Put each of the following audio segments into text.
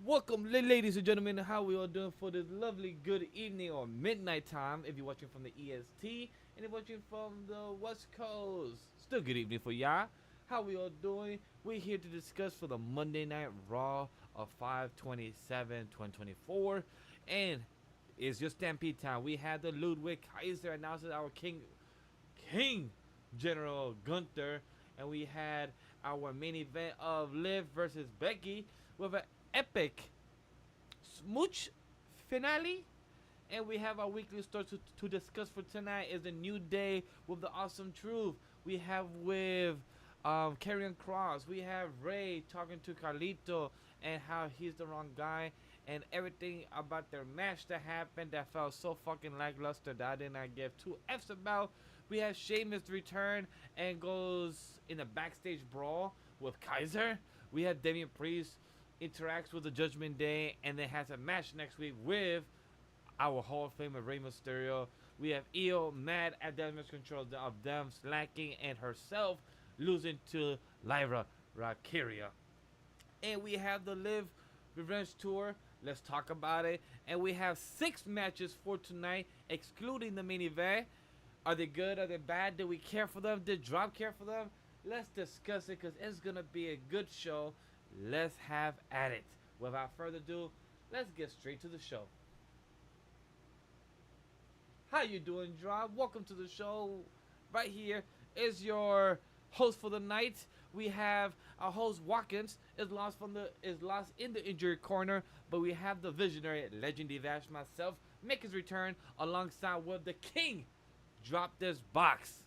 Welcome, ladies and gentlemen. How we all doing for this lovely good evening or midnight time? If you're watching from the EST and you're watching from the West Coast, still good evening for y'all. How we all doing? We're here to discuss for the Monday Night Raw of 5/27/2024, and it's your Stampede time. We had the Ludwig Kaiser announces our King General Gunther, and we had our main event of Liv versus Becky with an epic smooch finale. And we have our weekly story to discuss for tonight is the New Day with the Awesome Truth. We have with Karrion Cross. We have Ray talking to Carlito and how he's the wrong guy. And everything about their match that happened that felt so fucking lackluster that I did not give two F's about. We have Sheamus return and goes in a backstage brawl with Kaiser. We have Damian Priest interacts with the Judgment Day and then has a match next week with our Hall of Famer Rey Mysterio. We have Io mad at damage control of them slacking and herself losing to Lyra Valkyria. And we have the Live Revenge Tour. Let's talk about it. And we have 6 matches for tonight, excluding the main event. Are they good? Are they bad? Did we care for them? Did Drop care for them? Let's discuss it because it's going to be a good show. Let's have at it. Without further ado, let's get straight to the show. How you doing, Drop? Welcome to the show. Right here is your host for the night. We have our host Watkins is lost in the injury corner, but we have the visionary Legend Divash myself make his return alongside with the King. Drop this box.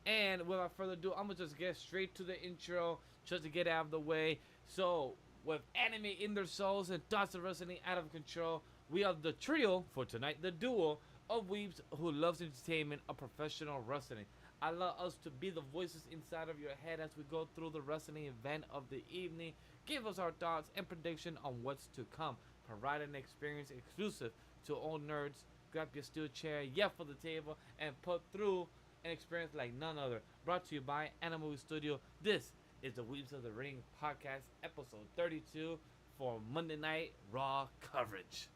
And without further ado, I'm gonna just get straight to the intro just to get out of the way. So, with anime in their souls and thoughts of wrestling out of control, we are the trio for tonight, the duo of weebs who loves entertainment of professional wrestling. Allow us to be the voices inside of your head as we go through the wrestling event of the evening. Give us our thoughts and prediction on what's to come. Provide an experience exclusive to all nerds. Grab your steel chair, yell for the table, and put through an experience like none other. Brought to you by AniMa W3 Studio. This is the Weebs of the Ring podcast, episode 32 for Monday Night Raw coverage.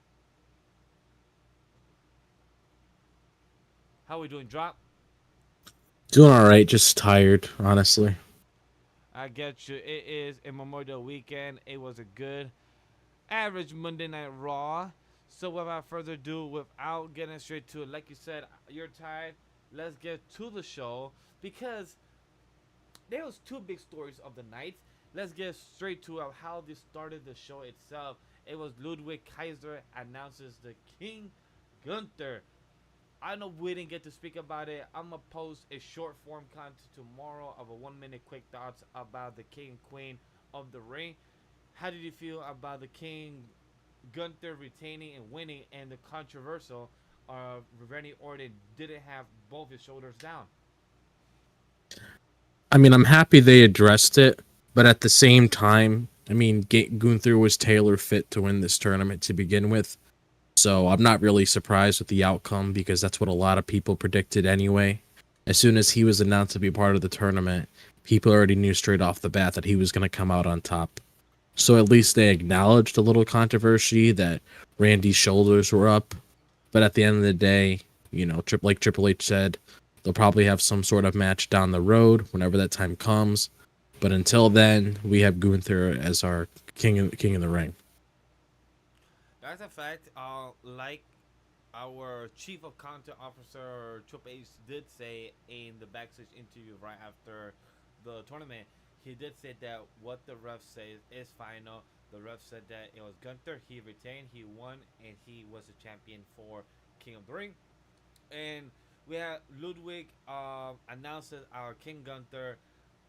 How we doing, Drop? Doing all right, just tired, honestly. I get you. It is a Memorial weekend. It was a good, average Monday Night Raw. So without further ado, without getting straight to it, like you said, you're tired. Let's get to the show because there was 2 big stories of the night. Let's get straight to how this started the show itself. It was Ludwig Kaiser announces the King Gunther. I know we didn't get to speak about it. I'm gonna post a short form content tomorrow of a 1-minute quick thoughts about the King and Queen of the Ring. How did you feel about the King Gunther retaining and winning, and the controversial Randy Orton didn't have both his shoulders down? I mean, I'm happy they addressed it, but at the same time, I mean, Gunther was tailor fit to win this tournament to begin with. So I'm not really surprised with the outcome because that's what a lot of people predicted anyway. As soon as he was announced to be part of the tournament, people already knew straight off the bat that he was going to come out on top. So at least they acknowledged a little controversy that Randy's shoulders were up. But at the end of the day, you know, like Triple H said, they'll probably have some sort of match down the road whenever that time comes. But until then, we have Gunther as our king in the ring. That's a fact. Like our chief of content officer Triple H did say in the backstage interview right after the tournament, he did say that what the ref says is final. The ref said that it was Gunther. He retained, he won, and he was the champion for King of the Ring. And we had Ludwig announces our King Gunther.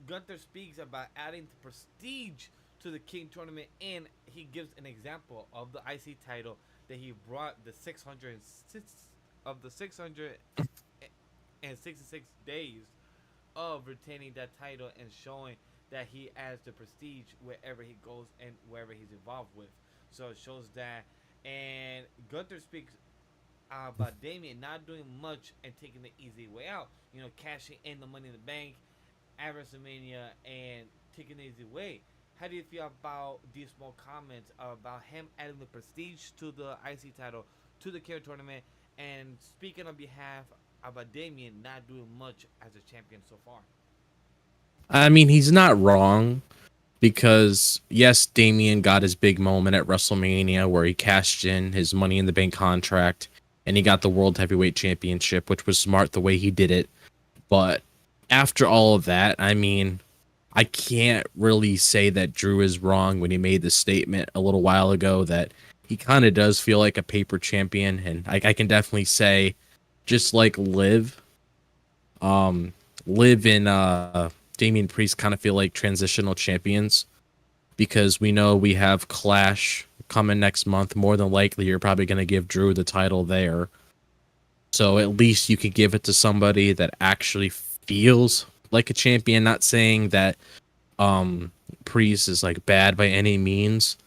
Gunther speaks about adding the prestige to the King tournament, and he gives an example of the IC title that he brought the 606 of the 666 days of retaining that title and showing that he adds the prestige wherever he goes and wherever he's involved with. So it shows that. And Gunther speaks about Damien not doing much and taking the easy way out. You know, cashing in the Money in the Bank at WrestleMania and taking it easy way. How do you feel about these small comments about him adding the prestige to the IC title, to the Care tournament, and speaking on behalf about Damien not doing much as a champion so far? I mean, he's not wrong because yes, Damian got his big moment at WrestleMania where he cashed in his Money in the Bank contract and he got the World Heavyweight Championship, which was smart the way he did it. But after all of that, I mean, I can't really say that Drew is wrong when he made the statement a little while ago that he kind of does feel like a paper champion. And I can definitely say, just like Liv and Damian Priest kind of feel like transitional champions because we know we have Clash coming next month. More than likely, you're probably going to give Drew the title there. So at least you could give it to somebody that actually feels like a champion. Not saying that Priest is like bad by any means,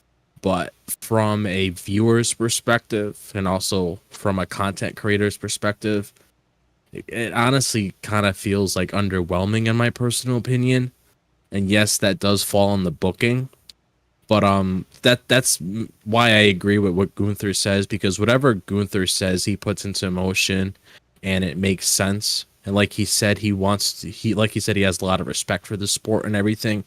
but from a viewer's perspective and also from a content creator's perspective, it honestly kind of feels like underwhelming in my personal opinion. And yes, that does fall on the booking. But that's why I agree with what Gunther says, because whatever Gunther says, he puts into motion, and it makes sense. And like he said, he has a lot of respect for the sport and everything,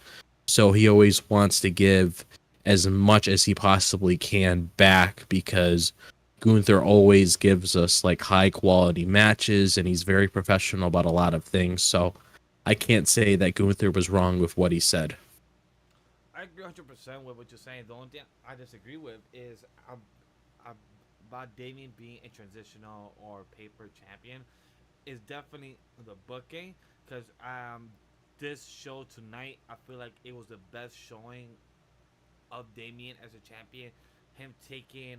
so he always wants to give as much as he possibly can back because Gunther always gives us like high quality matches, and he's very professional about a lot of things. So I can't say that Gunther was wrong with what he said. I agree 100% with what you're saying. The only thing I disagree with is about Damien being a transitional or paper champion is definitely the booking because this show tonight I feel like it was the best showing of Damien as a champion. Him taking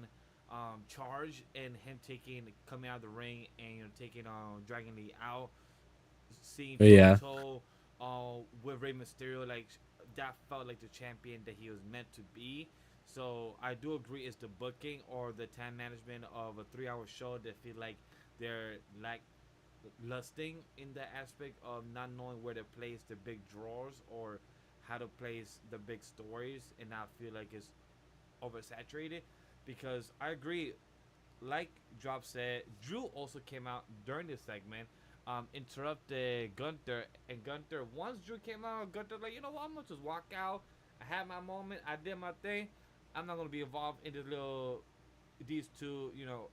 charge and him taking coming out of the ring and taking Dragon Lee out, seeing toe Yeah. to toe with Rey Mysterio, like that felt like the champion that he was meant to be. So I do agree it's the booking or the time management of a 3 hour show that feel like they're like lusting in the aspect of not knowing where to place the big drawers or how to place the big stories and not feel like it's oversaturated. Because I agree, like Drop said, Drew also came out during this segment, interrupted Gunther, and Gunther, once Drew came out, Gunther like, you know what, I'm gonna just walk out. I had my moment, I did my thing. I'm not gonna be involved in these two,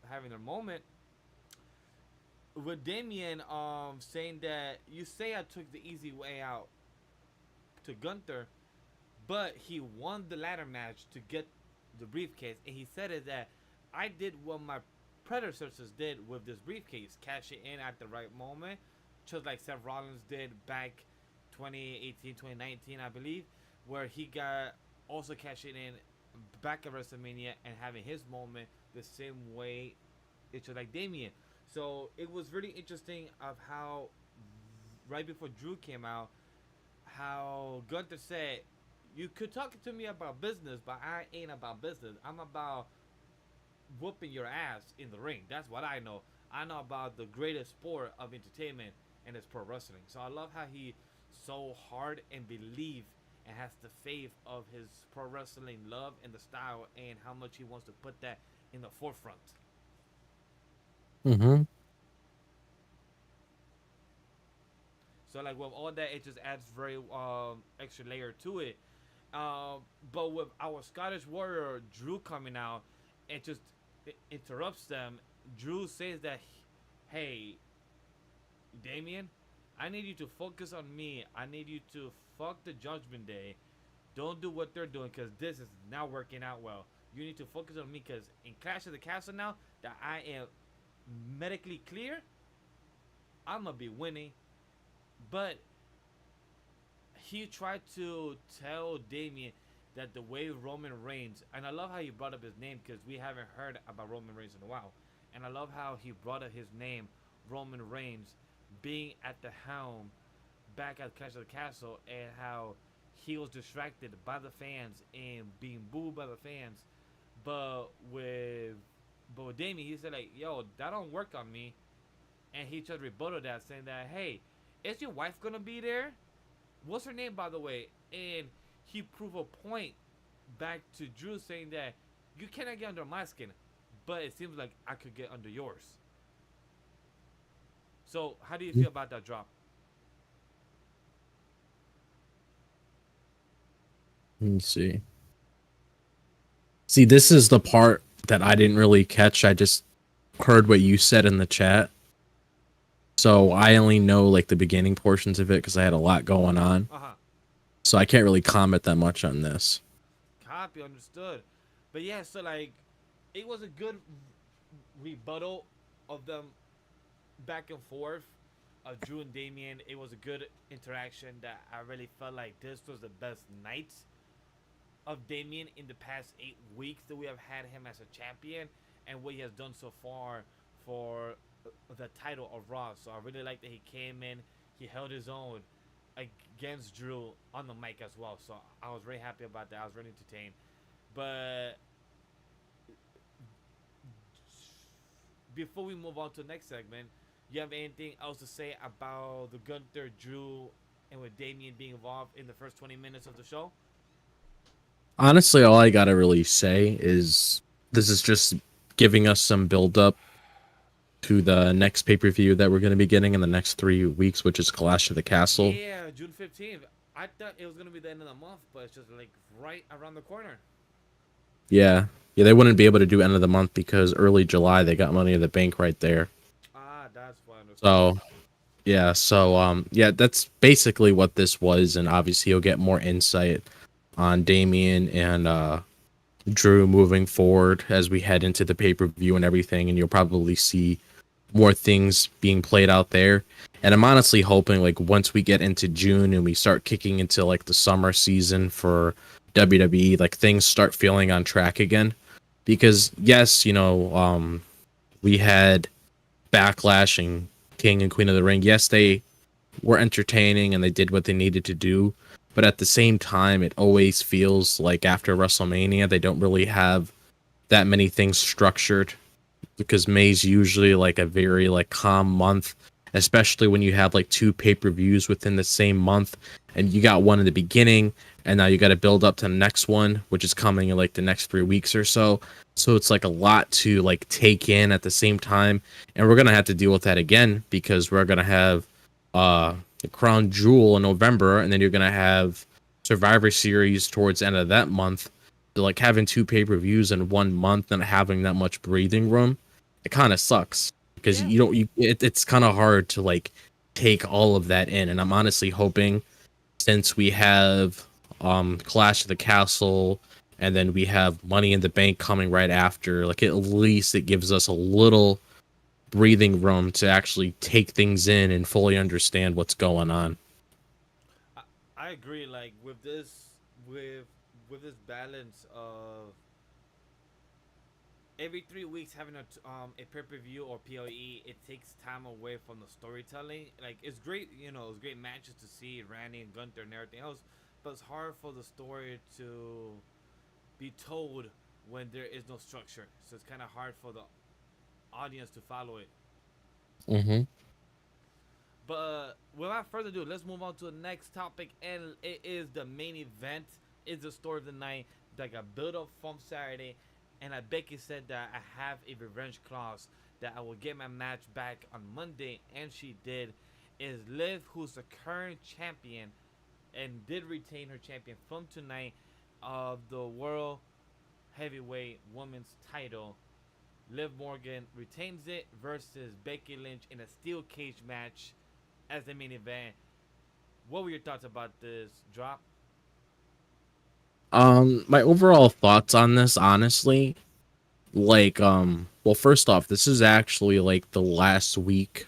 having their moment. With Damien, saying that you say I took the easy way out to Gunther, but he won the ladder match to get the briefcase, and he said it that I did what my predecessors did with this briefcase, cash it in at the right moment, just like Seth Rollins did back 2018, 2019, I believe, where he got also cashing in back at WrestleMania and having his moment the same way it's just like Damien. So it was really interesting of how right before Drew came out, how Gunther said, "You could talk to me about business, but I ain't about business. I'm about whooping your ass in the ring. That's what I know. I know about the greatest sport of entertainment, and it's pro wrestling." So I love how he so hard and believe and has the faith of his pro wrestling love and the style and how much he wants to put that in the forefront. Mm-hmm. So like with all that, it just adds very extra layer to it. But with our Scottish Warrior Drew coming out, it just interrupts them. Drew says that, "Hey, Damien, I need you to focus on me. I need you to fuck the Judgment Day. Don't do what they're doing because this is not working out well. You need to focus on me because in Clash of the Castle now that I am medically clear, I'm gonna be winning." But he tried to tell Damien that the way Roman Reigns, and I love how he brought up his name because we haven't heard about Roman Reigns in a while, and I love how he brought up his name, Roman Reigns, being at the helm back at Clash of the Castle, and how he was distracted by the fans and being booed by the fans, but with Damien, he said like, "Yo, that don't work on me," and he tried to rebuttal that, saying that, "Hey, is your wife gonna be there?" what's her name, by the way? And he proved a point back to Drew, saying that you cannot get under my skin, but it seems like I could get under yours. So how do you feel about that drop? Let me see. See, this is the part that I didn't really catch. I just heard what you said in the chat. So I only know like the beginning portions of it because I had a lot going on. Uh huh. So I can't really comment that much on this. Copy, understood. But yeah, so like, it was a good rebuttal of them back and forth of Drew and Damien. It was a good interaction that I really felt like this was the best night of Damien in the past 8 weeks that we have had him as a champion and what he has done so far for the title of Raw. So I really like that he came in, he held his own against Drew on the mic as well. So I was very happy about that. I was really entertained. But before we move on to the next segment, you have anything else to say about the Gunther, Drew, and with Damien being involved in the first 20 minutes of the show? Honestly, all I gotta really say is this is just giving us some build up to the next pay-per-view that we're going to be getting in the next 3 weeks, which is Clash of the Castle. Yeah, June 15th. I thought it was going to be the end of the month, but it's just like right around the corner. Yeah, they wouldn't be able to do end of the month because early July they got Money in the Bank right there. Ah, that's why. So that's basically what this was, and obviously you'll get more insight on Damien and Drew moving forward as we head into the pay-per-view and everything, and you'll probably see more things being played out there. And I'm honestly hoping like once we get into June and we start kicking into like the summer season for WWE, like things start feeling on track again. Because yes, we had Backlash and King and Queen of the Ring. Yes, they were entertaining and they did what they needed to do. But at the same time, it always feels like after WrestleMania, they don't really have that many things structured, because May's usually like a very like calm month, especially when you have like 2 pay-per-views within the same month, and you got one in the beginning, and now you got to build up to the next one, which is coming in like the next 3 weeks or so. So it's like a lot to like take in at the same time, and we're gonna have to deal with that again because we're gonna have the Crown Jewel in November, and then you're gonna have Survivor Series towards the end of that month. So like having 2 pay-per-views in 1 month and having that much breathing room, it kind of sucks because it's kind of hard to like take all of that in. And I'm honestly hoping, since we have Clash of the Castle and then we have Money in the Bank coming right after, like at least it gives us a little breathing room to actually take things in and fully understand what's going on. I agree. Like with this balance of every 3 weeks having a pay-per-view or PLE, it takes time away from the storytelling. Like it's great, it's great matches to see Randy and Gunther and everything else, but it's hard for the story to be told when there is no structure. So it's kind of hard for the audience to follow it. Mm-hmm. But without further ado, let's move on to the next topic, and it is the main event. It's the story of the night that got built up from Saturday, and Becky said that I have a revenge clause that I will get my match back on Monday, and she did. Is Liv, who's the current champion, and did retain her champion from tonight of the World Heavyweight Women's title. Liv Morgan retains it versus Becky Lynch in a steel cage match as the main event. What were your thoughts about this drop? My overall thoughts on this, honestly, like, well, first off, this is actually like the last week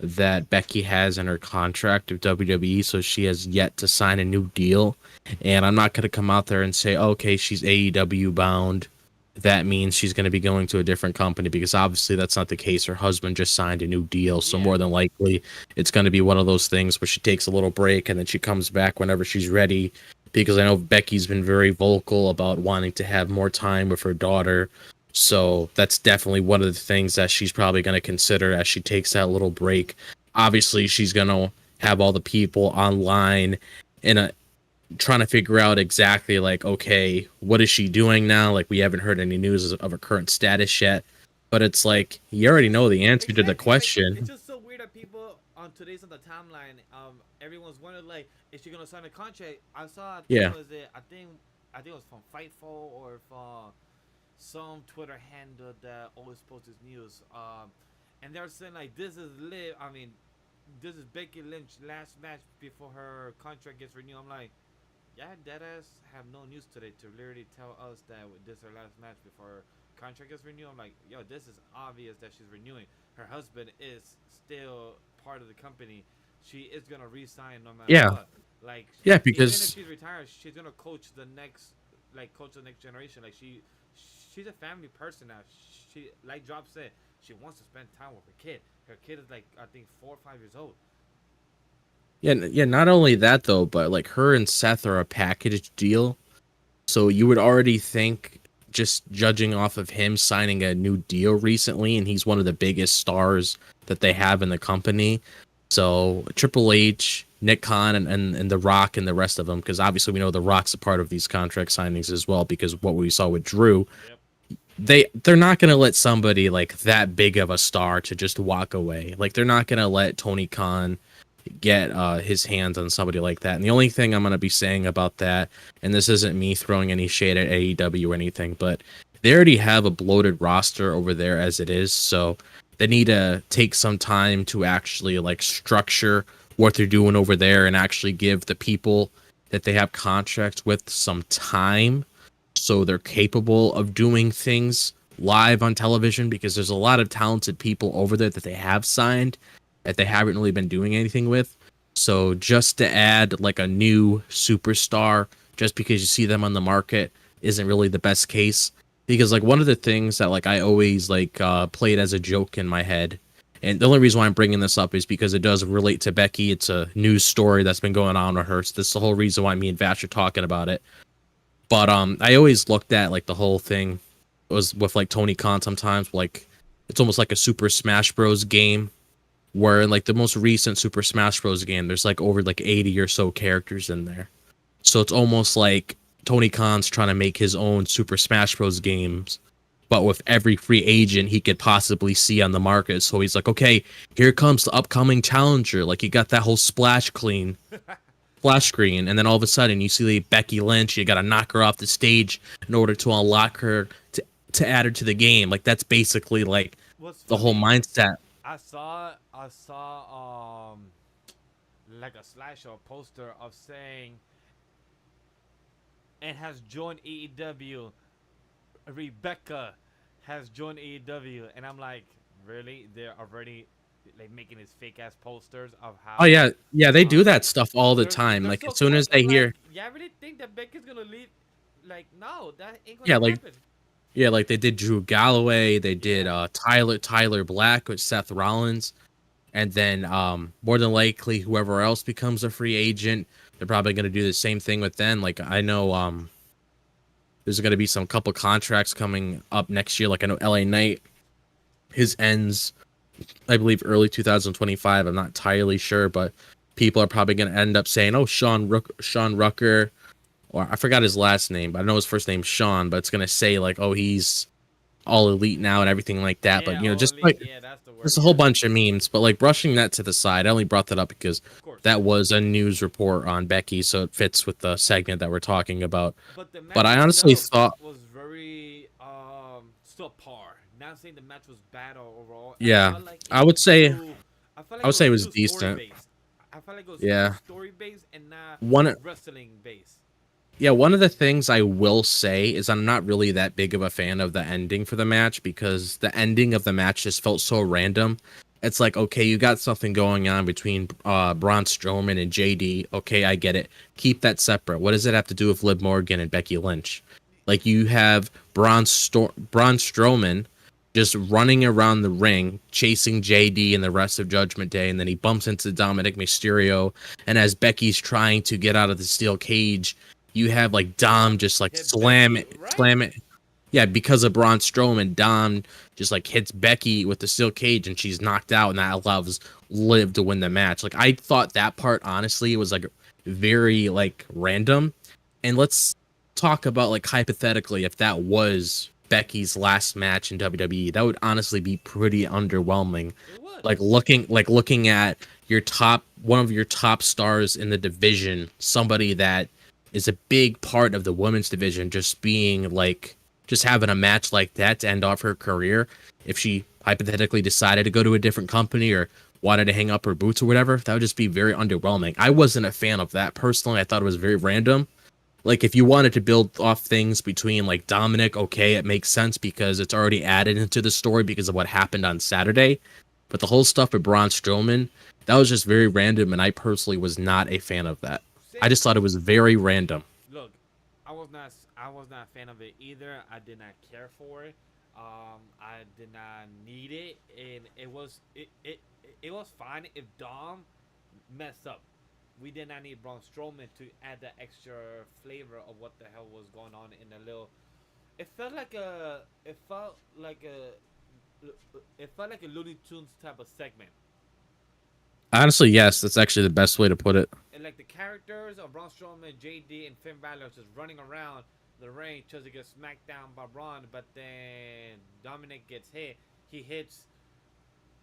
that Becky has in her contract of WWE, so she has yet to sign a new deal. And I'm not going to come out there and say, okay, she's AEW bound. That means she's going to be going to a different company, because obviously that's not the case. Her husband just signed a new deal, so more than likely it's going to be one of those things where she takes a little break and then she comes back whenever she's ready, because I know Becky's been very vocal about wanting to have more time with her daughter. So that's definitely one of the things that she's probably going to consider as she takes that little break. Obviously, she's going to have all the people online in a trying to figure out exactly like, okay, what is she doing now? Like, we haven't heard any news of her current status yet. But it's like, you already know the answer to the question. It's just so weird that people on today's on the timeline, everyone's wondering like, is she gonna sign a contract? I saw, Yeah. I think it was from Fightful or from some Twitter handle that always posts this news. And they're saying like, this is lit. I mean, this is Becky Lynch last match before her contract gets renewed. I'm like, yeah, deadass have no news today to literally tell us that this is her last match before her contract gets renewed. I'm like, yo, this is obvious that she's renewing. Her husband is still part of the company. She is gonna resign no matter Yeah. what. Like, Yeah, even because if she's retired, she's gonna coach the next, generation. Like, she's a family person now. She, like Job said, she wants to spend time with her kid. Her kid is like, I think 4 or 5 years old. yeah, not only that though, but like her and Seth are a package deal. So you would already think, just judging off of him signing a new deal recently, and he's one of the biggest stars that they have in the company. So Triple H, Nick Khan, and The Rock and the rest of them, because obviously we know The Rock's a part of these contract signings as well, because what we saw with Drew, they're not going to let somebody like that big of a star to just walk away. Like, they're not going to let Tony Khan get his hands on somebody like that. And the only thing I'm going to be saying about that, and this isn't me throwing any shade at AEW or anything, but they already have a bloated roster over there as it is, so they need to take some time to actually like structure what they're doing over there and actually give the people that they have contracts with some time so they're capable of doing things live on television, because there's a lot of talented people over there that they have signed that they haven't really been doing anything with. So just to add like a new superstar just because you see them on the market isn't really the best case. Because like one of the things that like I always like played as a joke in my head, and the only reason why I'm bringing this up is because it does relate to Becky. It's a news story that's been going on with her. So this is the whole reason why me and Vash are talking about it. But I always looked at like the whole thing was with like Tony Khan sometimes, like it's almost like a Super Smash Bros. Game, where in like the most recent Super Smash Bros. Game, there's like over like 80 or so characters in there. So it's almost like Tony Khan's trying to make his own Super Smash Bros. Games, but with every free agent he could possibly see on the market. So he's like, okay, here comes the upcoming challenger. Like, you got that whole splash screen, and then all of a sudden you see Becky Lynch. You got to knock her off the stage in order to unlock her to add her to the game. Like, that's basically like the whole mindset. I saw like a slideshow poster of saying, and has joined AEW. Rebecca has joined AEW, and I'm like, really? They're already like making these fake ass posters of how. Oh yeah, they do that stuff all the time. Like, so as soon as they hear, like, yeah, I really think that Becca's gonna leave. Like, no, that ain't gonna happen. Yeah, like they did Drew Galloway, they did Tyler Black with Seth Rollins, and then more than likely whoever else becomes a free agent, they're probably going to do the same thing with them. Like, I know there's going to be some couple contracts coming up next year. Like, I know LA Knight, his ends, I believe, early 2025. I'm not entirely sure, but people are probably going to end up saying, oh, Sean Rucker, or I forgot his last name, but I know his first name's Sean, but it's going to say like, oh, he's all elite now and everything like that. Yeah, but, you know, just elite, like, that's the word, there's a whole bunch of memes, but like brushing that to the side, I only brought that up because that was a news report on Becky, so it fits with the segment that we're talking about. But I honestly thought was very still par. Not saying the match was bad overall. Yeah, I would say it was decent. I felt like it was story based and not wrestling based. Yeah, one of the things I will say is I'm not really that big of a fan of the ending for the match, because the ending of the match just felt so random. It's like, okay, you got something going on between Braun Strowman and JD. Okay, I get it. Keep that separate. What does it have to do with Liv Morgan and Becky Lynch? Like, you have Braun Strowman just running around the ring, chasing JD and the rest of Judgment Day, and then he bumps into Dominic Mysterio, and as Becky's trying to get out of the steel cage, you have like Dom just like slam it. yeah, because of Braun Strowman, Dom just like hits Becky with the steel cage and she's knocked out, and that allows Liv to win the match. Like, I thought that part honestly was like very like random. And let's talk about like hypothetically if that was Becky's last match in WWE, that would honestly be pretty underwhelming. It would. Looking at your top one of your top stars in the division, somebody that is a big part of the women's division, just being like just having a match like that to end off her career. If she hypothetically decided to go to a different company or wanted to hang up her boots or whatever, that would just be very underwhelming. I wasn't a fan of that personally. I thought it was very random. Like, if you wanted to build off things between like Dominic, okay, it makes sense because it's already added into the story because of what happened on Saturday. But the whole stuff with Braun Strowman, that was just very random, and I personally was not a fan of that. I just thought it was very random. Look, I was not a fan of it either. I did not care for it. I did not need it, and it was fine if Dom messed up. We did not need Braun Strowman to add that extra flavor of what the hell was going on in the little. It felt like a. It felt like a Looney Tunes type of segment. Honestly, yes, that's actually the best way to put it. And like the characters of Braun Strowman, JD, and Finn Balor just running around the ring trying to get smacked down by Braun, but then Dominic gets hit. He hits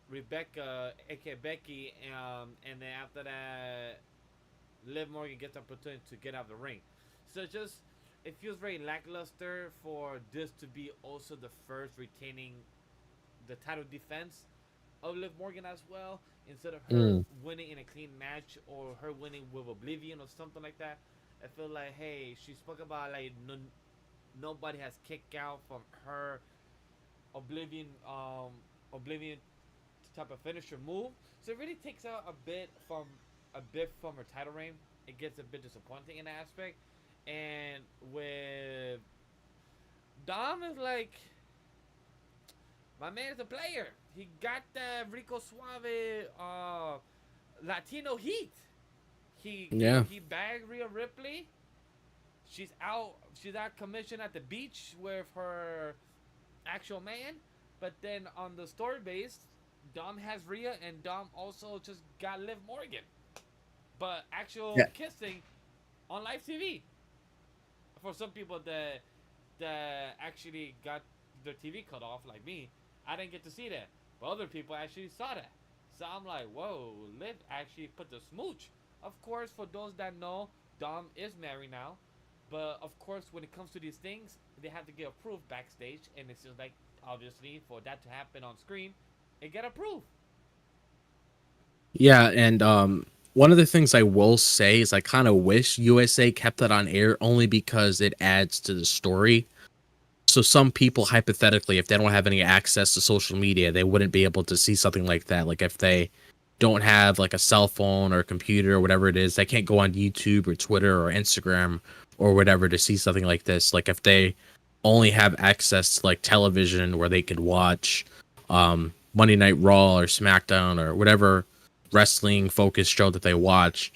Rebecca, aka Becky, and then after that, Liv Morgan gets the opportunity to get out of the ring. So it feels very lackluster for this to be also the first retaining the title defense of Liv Morgan as well, instead of her winning in a clean match or her winning with Oblivion or something like that. I feel like, hey, she spoke about like nobody has kicked out from her Oblivion type of finisher move, so it really takes out a bit from her title reign. It gets a bit disappointing in that aspect, and with Dom is like, my man is a player. He got the Rico Suave Latino heat. He bagged Rhea Ripley. She's out commission at the beach with her actual man. But then on the story base, Dom has Rhea, and Dom also just got Liv Morgan. But kissing on live TV. For some people that actually got their TV cut off, like me, I didn't get to see that. But other people actually saw that. So I'm like, whoa, Liv actually put the smooch. Of course, for those that know, Dom is married now. But of course, when it comes to these things, they have to get approved backstage. And it's just like, obviously, for that to happen on screen, it get approved. Yeah, and one of the things I will say is I kind of wish USA kept it on air only because it adds to the story. So some people, hypothetically, if they don't have any access to social media, they wouldn't be able to see something like that. Like if they don't have like a cell phone or a computer or whatever it is, they can't go on YouTube or Twitter or Instagram or whatever to see something like this. Like if they only have access to like television where they could watch Monday Night Raw or Smackdown or whatever wrestling focused show that they watch,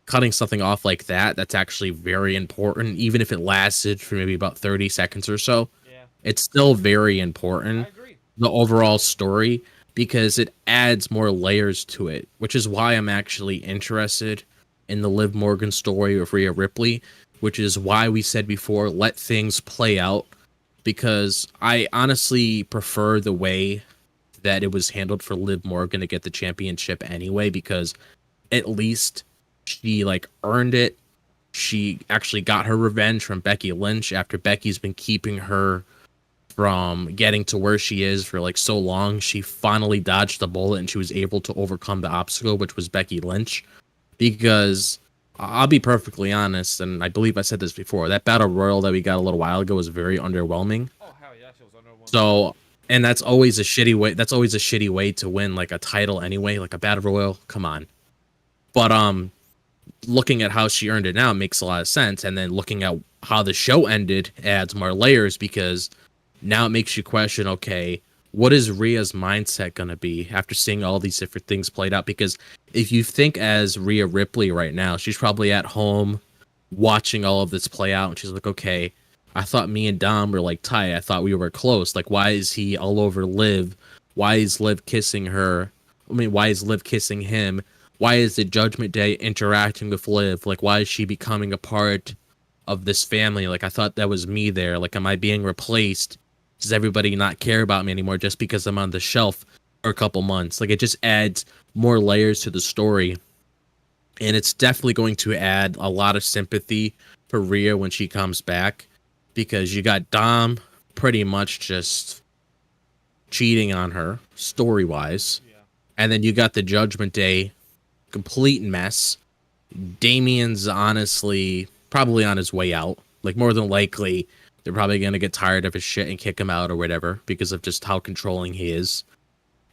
cutting something off like that's actually very important. Even if it lasted for maybe about 30 seconds or so, it's still very important. I agree. The overall story, because it adds more layers to it, which is why I'm actually interested in the Liv Morgan story with Rhea Ripley, which is why we said before, let things play out, because I honestly prefer the way that it was handled for Liv Morgan to get the championship anyway, because at least she like earned it. She actually got her revenge from Becky Lynch after Becky's been keeping her from getting to where she is for like so long. She finally dodged the bullet and she was able to overcome the obstacle, which was Becky Lynch. Because I'll be perfectly honest, and I believe I said this before, that battle royal that we got a little while ago was very underwhelming. Oh hell yeah, she was underwhelming. So, and that's always a shitty way. That's always a shitty way to win like a title anyway, like a battle royal. Come on. But looking at how she earned it now makes a lot of sense, and then looking at how the show ended adds more layers, because now it makes you question, okay, what is Rhea's mindset going to be after seeing all these different things played out? Because if you think as Rhea Ripley right now, she's probably at home watching all of this play out, and she's like, okay, I thought me and Dom were like tight. I thought we were close. Like, why is he all over Liv? Why is Liv kissing her? I mean, why is Liv kissing him? Why is the Judgment Day interacting with Liv? Like, why is she becoming a part of this family? Like, I thought that was me there. Like, am I being replaced? Does everybody not care about me anymore just because I'm on the shelf for a couple months? Like, it just adds more layers to the story. And it's definitely going to add a lot of sympathy for Rhea when she comes back, because you got Dom pretty much just cheating on her story-wise. Yeah. And then you got the Judgment Day complete mess. Damien's honestly probably on his way out. Like, more than likely, they're probably going to get tired of his shit and kick him out or whatever because of just how controlling he is.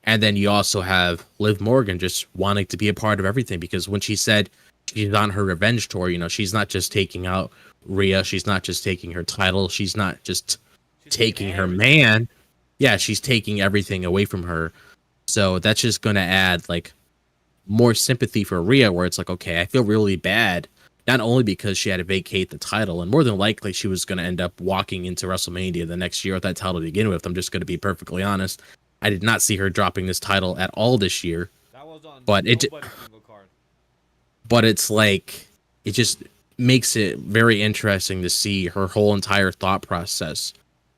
And then you also have Liv Morgan just wanting to be a part of everything, because when she said she's on her revenge tour, you know, she's not just taking out Rhea, she's not just taking her title, she's not just taking her man. Yeah, she's taking everything away from her. So that's just going to add like more sympathy for Rhea, where it's like, okay, I feel really bad, not only because she had to vacate the title, and more than likely she was going to end up walking into WrestleMania the next year with that title to begin with. I'm just going to be perfectly honest. I did not see her dropping this title at all this year. That was on but it single card. But it's like, it just makes it very interesting to see her whole entire thought process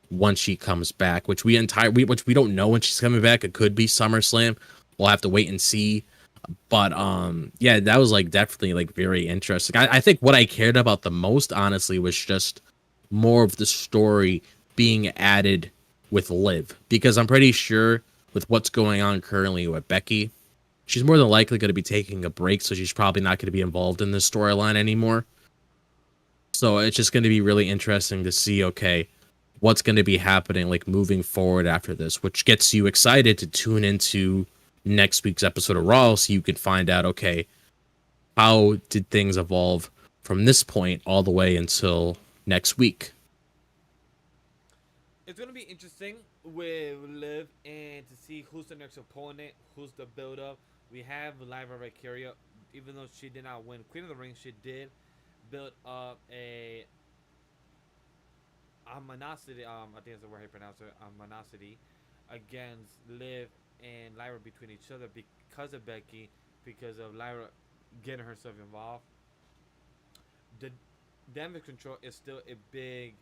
once she comes back, which we don't know when she's coming back. It could be SummerSlam. We'll have to wait and see. But yeah, that was like definitely like very interesting. I think what I cared about the most, honestly, was just more of the story being added with Liv, because I'm pretty sure with what's going on currently with Becky, she's more than likely going to be taking a break, so she's probably not going to be involved in this storyline anymore. So it's just going to be really interesting to see, okay, what's going to be happening like moving forward after this, which gets you excited to tune into next week's episode of Raw, so you can find out, okay, how did things evolve from this point all the way until next week. It's gonna be interesting with Liv and to see who's the next opponent, who's the build-up. We have Lyra Valkyria, even though she did not win Queen of the Ring, she did build up a animosity. I think that's the word I pronounce it. Animosity against Liv and Lyra between each other because of Becky, because of Lyra getting herself involved. The damage control is still a big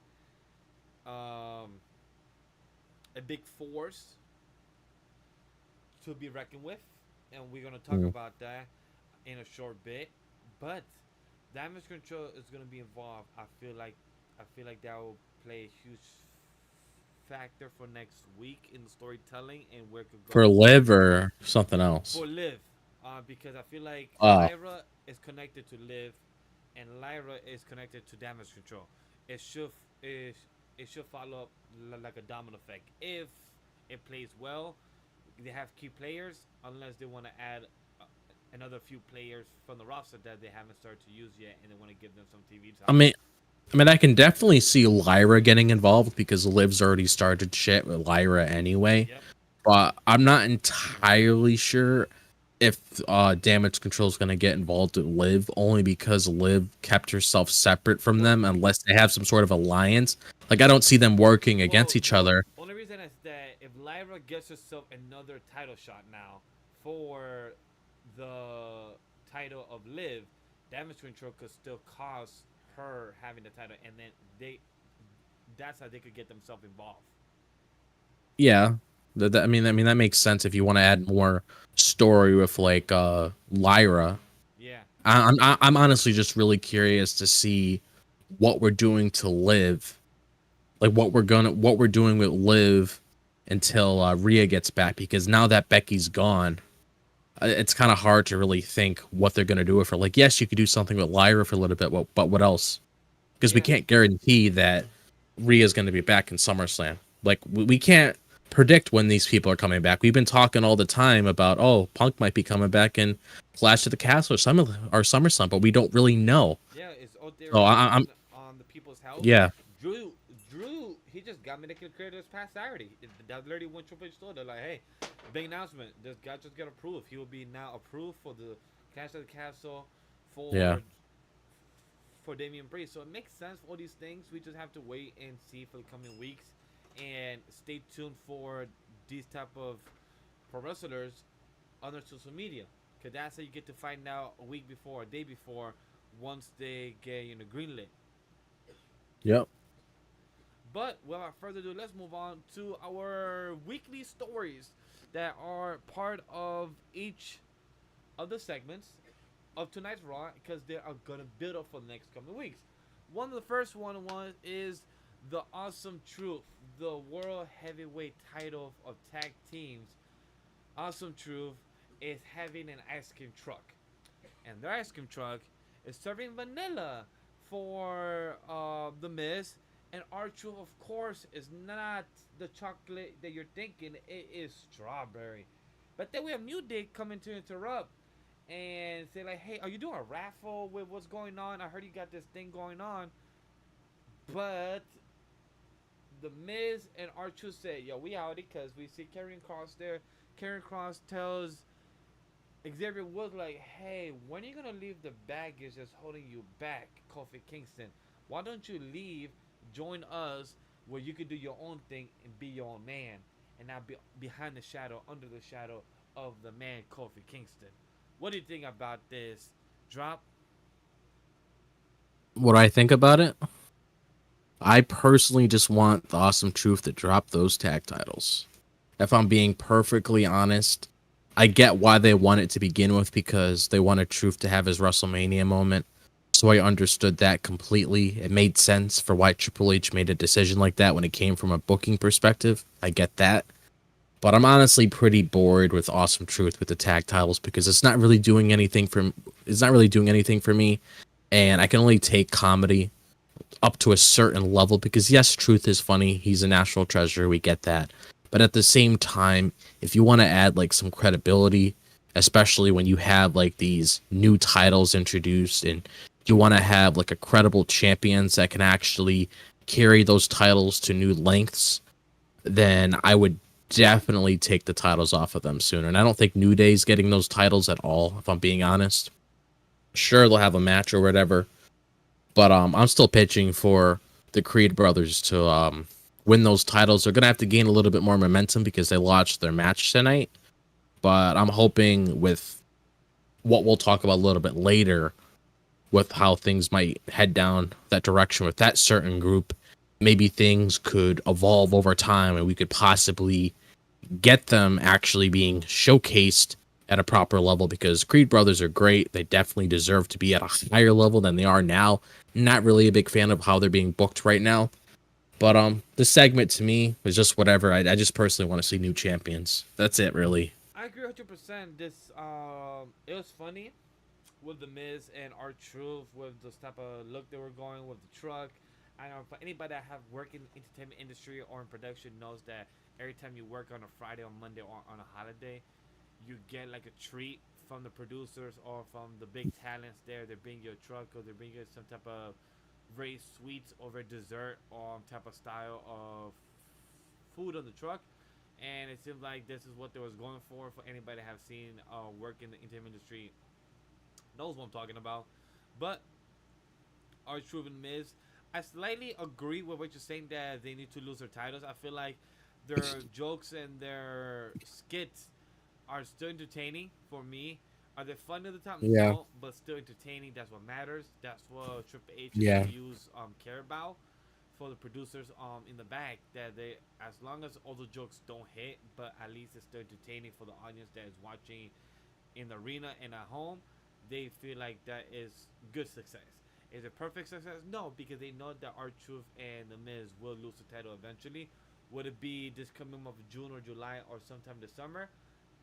force to be reckoned with, and we're gonna talk about that in a short bit. But damage control is gonna be involved. I feel like that will play a huge factor for next week in the storytelling and where it could go. For Liv or something else? For Liv, because I feel like Oh. Lyra is connected to Liv, and Lyra is connected to damage control. It should follow up like a domino effect. If it plays well, they have key players, unless they want to add another few players from the roster that they haven't started to use yet, and they want to give them some TV time. I mean, I can definitely see Lyra getting involved because Liv's already started shit with Lyra anyway. Yep. But I'm not entirely sure if Damage Control is going to get involved with Liv, only because Liv kept herself separate from them unless they have some sort of alliance. Like, I don't see them working against each other. The only reason is that if Lyra gets herself another title shot now for the title of Liv, Damage Control could still cause her having the title, and then that's how they could get themselves involved. Yeah. I mean that makes sense if you want to add more story with like Lyra. Yeah. I'm honestly just really curious to see what we're doing to Liv, like what we're doing with Liv until Rhea gets back, because now that Becky's gone, it's kind of hard to really think what they're gonna do with her. Like, yes, you could do something with Lyra for a little bit, but what else? Because we can't guarantee that Rhea's gonna be back in SummerSlam. Like, we can't predict when these people are coming back. We've been talking all the time about, oh, Punk might be coming back in Clash of the Castle or SummerSlam, but we don't really know. Yeah, it's out there I'm on the People's House. Yeah. Drew, he just got medical clear this past Saturday. That literally went Triple H store. They're like, hey, big announcement. This guy just got approved. He will be now approved for the Clash of the Castle for for Damian Priest. So it makes sense for all these things. We just have to wait and see for the coming weeks, and stay tuned for these type of pro wrestlers on their social media, because that's how you get to find out a week before, a day before, once they get greenlit. Yep. But without further ado, let's move on to our weekly stories that are part of each of the segments of tonight's Raw, because they are gonna build up for the next couple of weeks. One of the first is the Awesome Truth, the World Heavyweight title of tag teams. Awesome Truth is having an ice cream truck, and their ice cream truck is serving vanilla for the Miz. And R-Truth, of course, is not the chocolate that you're thinking. It is strawberry. But then we have New Day coming to interrupt and say like, "Hey, are you doing a raffle with what's going on? I heard you got this thing going on." But the Miz and R-Truth say, "Yo, we out because we see Karrion Kross there." Karrion Kross tells Xavier Woods like, "Hey, when are you gonna leave the baggage that's holding you back, Kofi Kingston? Why don't you leave, join us, where you could do your own thing and be your own man, and not be behind the shadow, under the shadow of the man Kofi Kingston?" What do you think about this drop? What I think about it, I personally just want the Awesome Truth to drop those tag titles. If I'm being perfectly honest, I get why they want it to begin with, because they wanted Truth to have his WrestleMania moment. So I understood that completely. It made sense for why Triple H made a decision like that when it came from a booking perspective. I get that. But I'm honestly pretty bored with Awesome Truth with the tag titles, because it's not really doing anything for me. And I can only take comedy up to a certain level, because yes, Truth is funny. He's a national treasure. We get that. But at the same time, if you want to add like some credibility, especially when you have like these new titles introduced, and you want to have like a credible champions that can actually carry those titles to new lengths, then I would definitely take the titles off of them sooner. And I don't think New Day's getting those titles at all, if I'm being honest. Sure, they'll have a match or whatever, but I'm still pitching for the Creed brothers to win those titles. They're gonna have to gain a little bit more momentum because they launched their match tonight. But I'm hoping with what we'll talk about a little bit later, with how things might head down that direction with that certain group, maybe things could evolve over time and we could possibly get them actually being showcased at a proper level, because Creed brothers are great. They definitely deserve to be at a higher level than they are now. Not really a big fan of how they're being booked right now. But the segment to me was just whatever. I just personally want to see new champions. That's it, really. I agree 100%. This it was funny with the Miz and R-Truth, with this type of look they were going with the truck. I know for anybody that have worked in the entertainment industry or in production knows that every time you work on a Friday or Monday or on a holiday, you get like a treat from the producers or from the big talents there. They bring you a truck, or they bring you some type of very sweets or very dessert or type of style of food on the truck. And it seems like this is what they was going for anybody that have seen work in the entertainment industry knows what I'm talking about. But R-Truth and Miz, I slightly agree with what you're saying, that they need to lose their titles. I feel like their jokes and their skits are still entertaining for me. Are they fun at the time? Yeah. No, but still entertaining. That's what matters. That's what Triple H Yeah. and views care about. For the producers in the back, that they, as long as all the jokes don't hit, but at least it's still entertaining for the audience that is watching in the arena and at home, they feel like that is good success. Is it perfect success? No, because they know that R-Truth and The Miz will lose the title eventually. Would it be this coming of June or July or sometime this summer?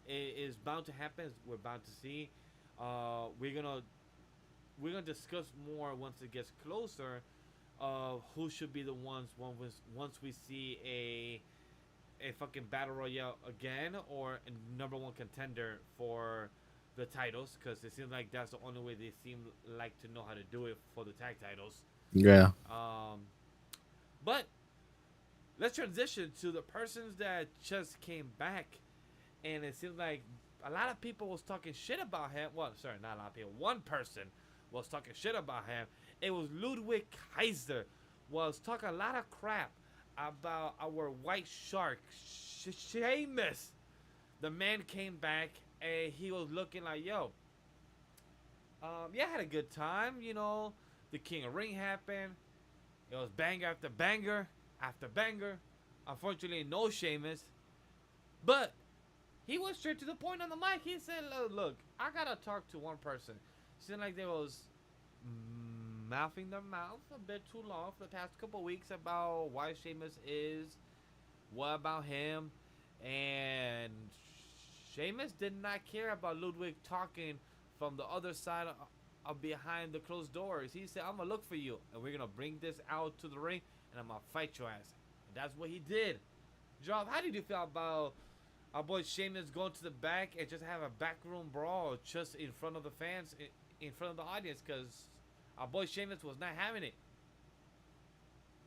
It is bound to happen. We're bound to see. We're gonna discuss more once it gets closer of who should be the ones once we see a fucking battle royale again, or a number one contender for the titles, because it seems like that's the only way they seem like to know how to do it for the tag titles. Yeah. But let's transition to the persons that just came back, and it seems like a lot of people was talking shit about him. Well, sorry, not a lot of people. One person was talking shit about him, It was Ludwig Kaiser was talking a lot of crap about our white shark, Sheamus. The man came back and he was looking like, yo, yeah, I had a good time. You know, the King of Ring happened. It was banger after banger after banger. Unfortunately, no Sheamus. But he went straight to the point on the mic. He said, look, I got to talk to one person. Seemed like they was mouthing their mouth a bit too long for the past couple weeks about why Sheamus is, what about him. And Sheamus did not care about Ludwig talking from the other side of behind the closed doors. He said, I'm going to look for you, and we're going to bring this out to the ring, and I'm going to fight your ass. And that's what he did. Job, how did you feel about our boy Sheamus going to the back and just have a backroom brawl just in front of the fans, in front of the audience? Because our boy Sheamus was not having it.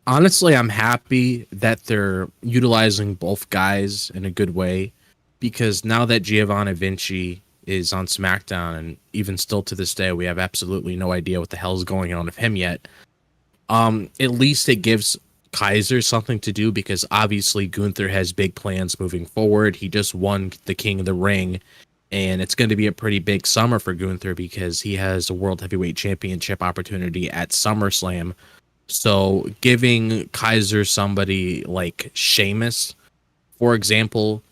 Honestly, I'm happy that they're utilizing both guys in a good way, because now that Giovanni Vinci is on SmackDown, and even still to this day, we have absolutely no idea what the hell's going on with him yet. At least it gives Kaiser something to do, because obviously Gunther has big plans moving forward. He just won the King of the Ring, and it's going to be a pretty big summer for Gunther because he has a World Heavyweight Championship opportunity at SummerSlam. So giving Kaiser somebody like Sheamus, for example,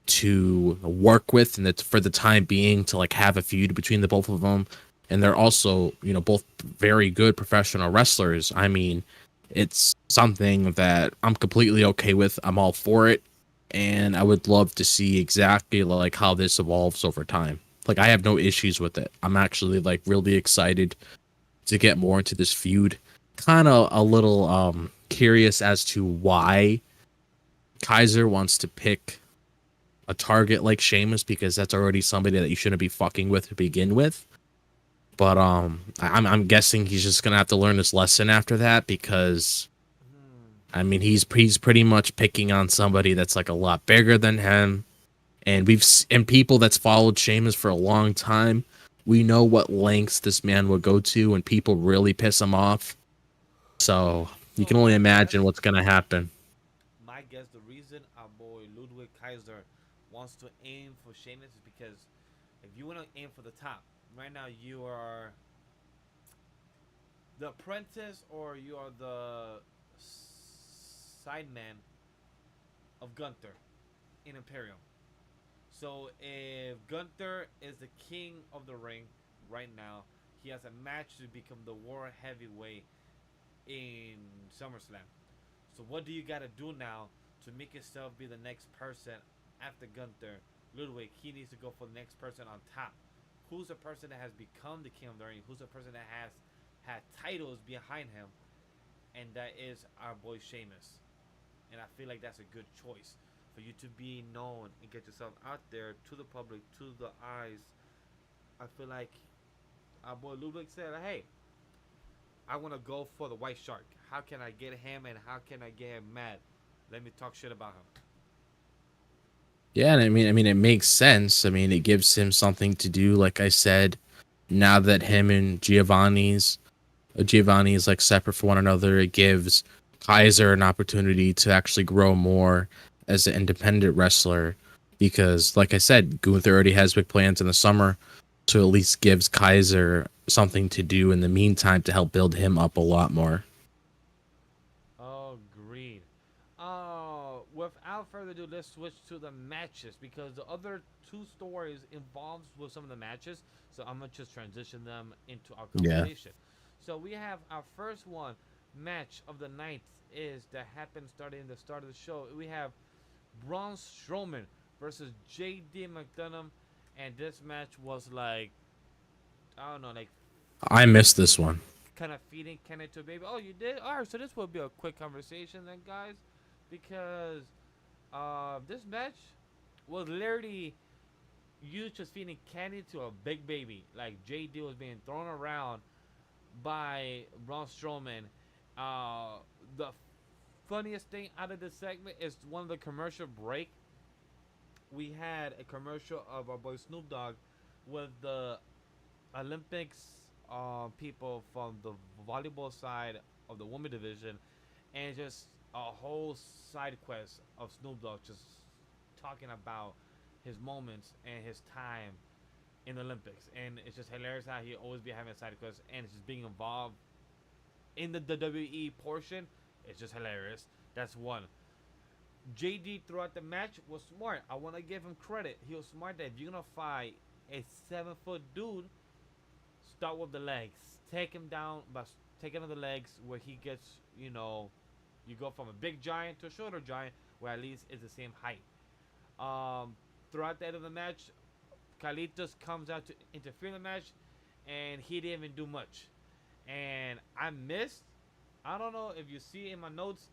to work with, and that's for the time being, to like have a feud between the both of them, and they're also, you know, both very good professional wrestlers. I mean, it's something that I'm completely okay with. I'm all for it, and I would love to see exactly like how this evolves over time. Like, I have no issues with it. I'm actually like really excited to get more into this feud. Kind of a little curious as to why Kaiser wants to pick a target like Sheamus, because that's already somebody that you shouldn't be fucking with to begin with. But I'm guessing he's just gonna have to learn his lesson after that, because I mean he's pretty much picking on somebody that's like a lot bigger than him, and and people that's followed Sheamus for a long time, we know what lengths this man would go to when people really piss him off. So you So can only imagine what's gonna happen. my guess, the reason our boy Ludwig Kaiser wants to aim for Sheamus is because if you want to aim for the top, right now you are the apprentice or you are the sideman of Gunther in Imperium. So if Gunther is the king of the ring right now, he has a match to become the world heavyweight in SummerSlam. So what do you gotta do now to make yourself be the next person after Gunther? Ludwig, he needs to go for the next person on top. Who's the person that has become the king of the ring? Who's the person that has had titles behind him? And that is our boy Sheamus. And I feel like that's a good choice for you to be known and get yourself out there to the public, to the eyes. I feel like our boy Ludwig said, hey, I want to go for the white shark. How can I get him and how can I get him mad? Let me talk shit about him. Yeah, and I mean, it makes sense. I mean, it gives him something to do. Like I said, now that him and Giovanni is like separate from one another, it gives Kaiser an opportunity to actually grow more as an independent wrestler. Because, like I said, Gunther already has big plans in the summer, so at least gives Kaiser something to do in the meantime to help build him up a lot more. Agreed. Without further ado, let's switch to the matches because the other two stories involves with some of the matches. So I'm gonna just transition them into our Yeah. conversation. So we have our first one match of the night is that happened starting the start of the show. We have Braun Strowman versus JD McDonough, and this match was like I don't know, like I missed this one. kind of feeding Kenny to a baby. Oh, you did? All right, so this will be a quick conversation then, guys, because this match was literally you just feeding Kenny to a big baby. Like JD was being thrown around by Braun Strowman. The funniest thing out of this segment is one of the commercial break. We had a commercial of our boy Snoop Dogg with the Olympics people from the volleyball side of the women division, and just a whole side quest of Snoop Dogg just talking about his moments and his time in the Olympics. And it's just hilarious how he always be having a side quest and it's just being involved in the WWE portion. It's just hilarious. That's one. JD throughout the match was smart. I want to give him credit. He was smart that if you're gonna fight a 7-foot dude, start with the legs. Take him down by taking on the legs where he gets, you go from a big giant to a shorter giant where at least it's the same height. Throughout the end of the match, Carlitos comes out to interfere in the match, and he didn't even do much. And I missed. I don't know if you see in my notes.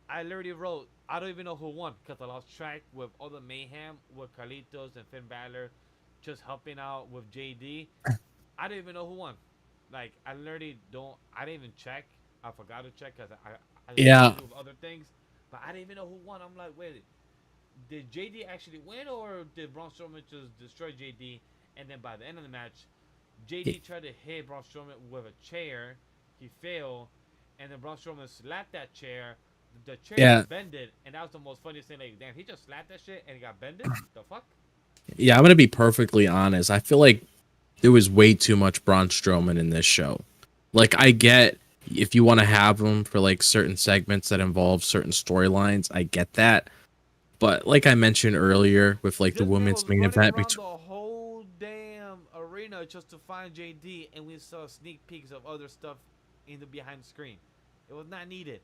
I literally wrote, I don't even know who won because I lost track with all the mayhem with Carlitos and Finn Balor just helping out with JD. I didn't even know who won. Like, I literally don't. I didn't even check. I forgot to check because I Yeah. busy with other things. But I didn't even know who won. I'm like, wait, did JD actually win or did Braun Strowman just destroy JD? And then by the end of the match, JD tried to hit Braun Strowman with a chair. He failed. And then Braun Strowman slapped that chair. The chair Yeah. got bended. And that was the most funniest thing. Like, damn, he just slapped that shit and it got bended? The fuck? Yeah, I'm gonna be perfectly honest. I feel like there was way too much Braun Strowman in this show. Like, I get if you want to have him for like certain segments that involve certain storylines, I get that. But like I mentioned earlier, with like the This man women's was main running event, around the whole damn arena just to find JD, and we saw sneak peeks of other stuff in the behind the screen. It was not needed.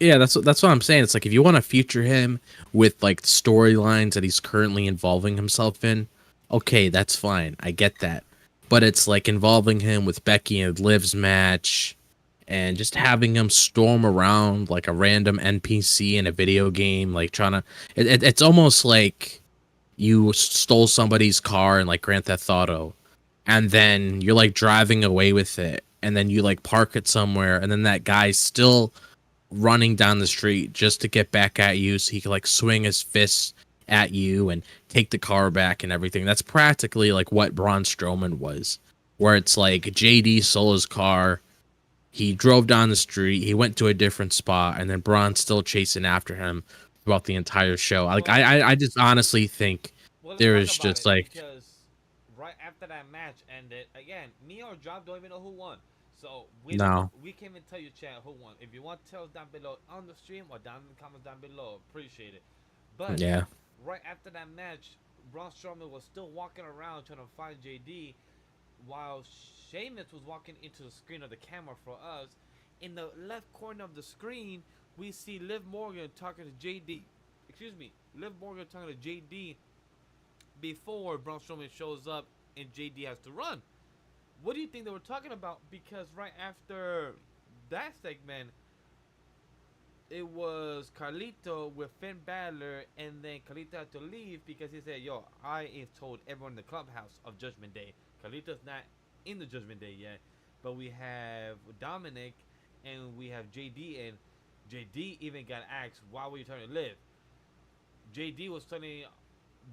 yeah, that's what I'm saying. It's like if you want to feature him with like storylines that he's currently involving himself in, okay, that's fine. I get that. But it's like involving him with Becky and Liv's match and just having him storm around like a random NPC in a video game, like trying to it's almost like you stole somebody's car in like Grand Theft Auto and then you're like driving away with it and then you like park it somewhere and then that guy's still running down the street just to get back at you so he can like swing his fists at you and take the car back and everything. That's practically like what Braun Strowman was, where it's like JD stole his car, he drove down the street, he went to a different spot, and then Braun's still chasing after him throughout the entire show. Like Well, I just honestly think well, let's there talk is about just it like because right after that match ended, again, me or Job don't even know who won. So we don't know, no, we can't even tell you, chat, who won. If you want to tell us down below on the stream or down in the comments down below, appreciate it. But yeah, right after that match, Braun Strowman was still walking around trying to find JD, while Sheamus was walking into the screen of the camera for us. In the left corner of the screen, we see Liv Morgan talking to JD. Excuse me, Liv Morgan talking to JD before Braun Strowman shows up and JD has to run. What do you think they were talking about? Because right after that segment, it was Carlito with Finn Balor, and then Carlito had to leave because he said, "Yo, I have told everyone in the clubhouse of Judgment Day." Carlito's not in the Judgment Day yet, but we have Dominic and we have JD, and JD even got asked, "Why were you trying to live?" JD was telling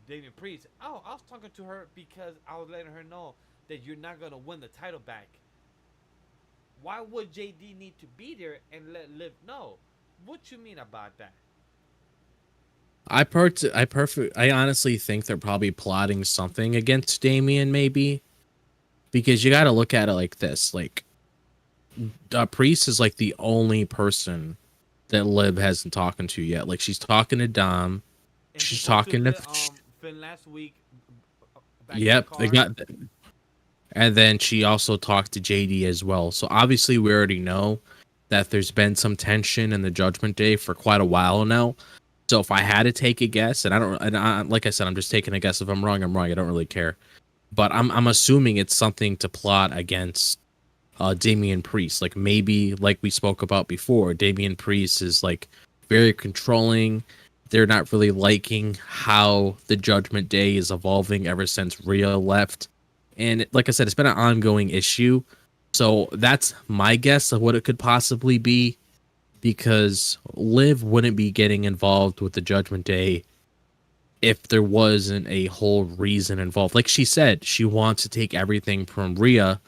Damian Priest, "Oh, I was talking to her because I was letting her know that you're not gonna win the title back." Why would JD need to be there and let Liv know? What you mean about that? I honestly think they're probably plotting something against Damien, maybe, because you got to look at it like this: like, Priest is like the only person that Liv hasn't talking to yet. Like, she's talking to Dom, And she she's talked to talking to, Finn last week back in the yep, they car. got, and then she also talked to JD as well. So obviously, we already know that there's been some tension in the Judgment Day for quite a while now. So if I had to take a guess, and like I said, I'm just taking a guess. If I'm wrong, I'm wrong. I don't really care. But I'm assuming it's something to plot against Damian Priest. Like maybe like we spoke about before, Damian Priest is like very controlling. They're not really liking how the Judgment Day is evolving ever since Rhea left. And like I said, it's been an ongoing issue. So that's my guess of what it could possibly be, because Liv wouldn't be getting involved with the Judgment Day if there wasn't a whole reason involved. Like she said, she wants to take everything from Rhea,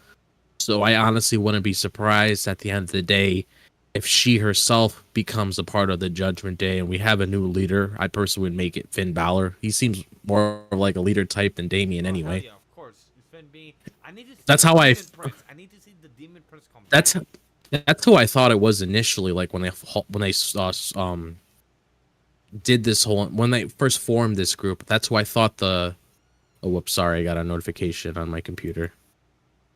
So I honestly wouldn't be surprised at the end of the day if she herself becomes a part of the Judgment Day and we have a new leader. I personally would make it Finn Balor. He seems more like a leader type than Damian Oh hell anyway. yeah, of course. It's Finn B. I need to see That's the how Demon Prince. I need to see the Demon Prince come back. that's who I thought it was initially. Like when they did this whole when they first formed this group. That's who I thought the. Oh, whoops! Sorry, I got a notification on my computer.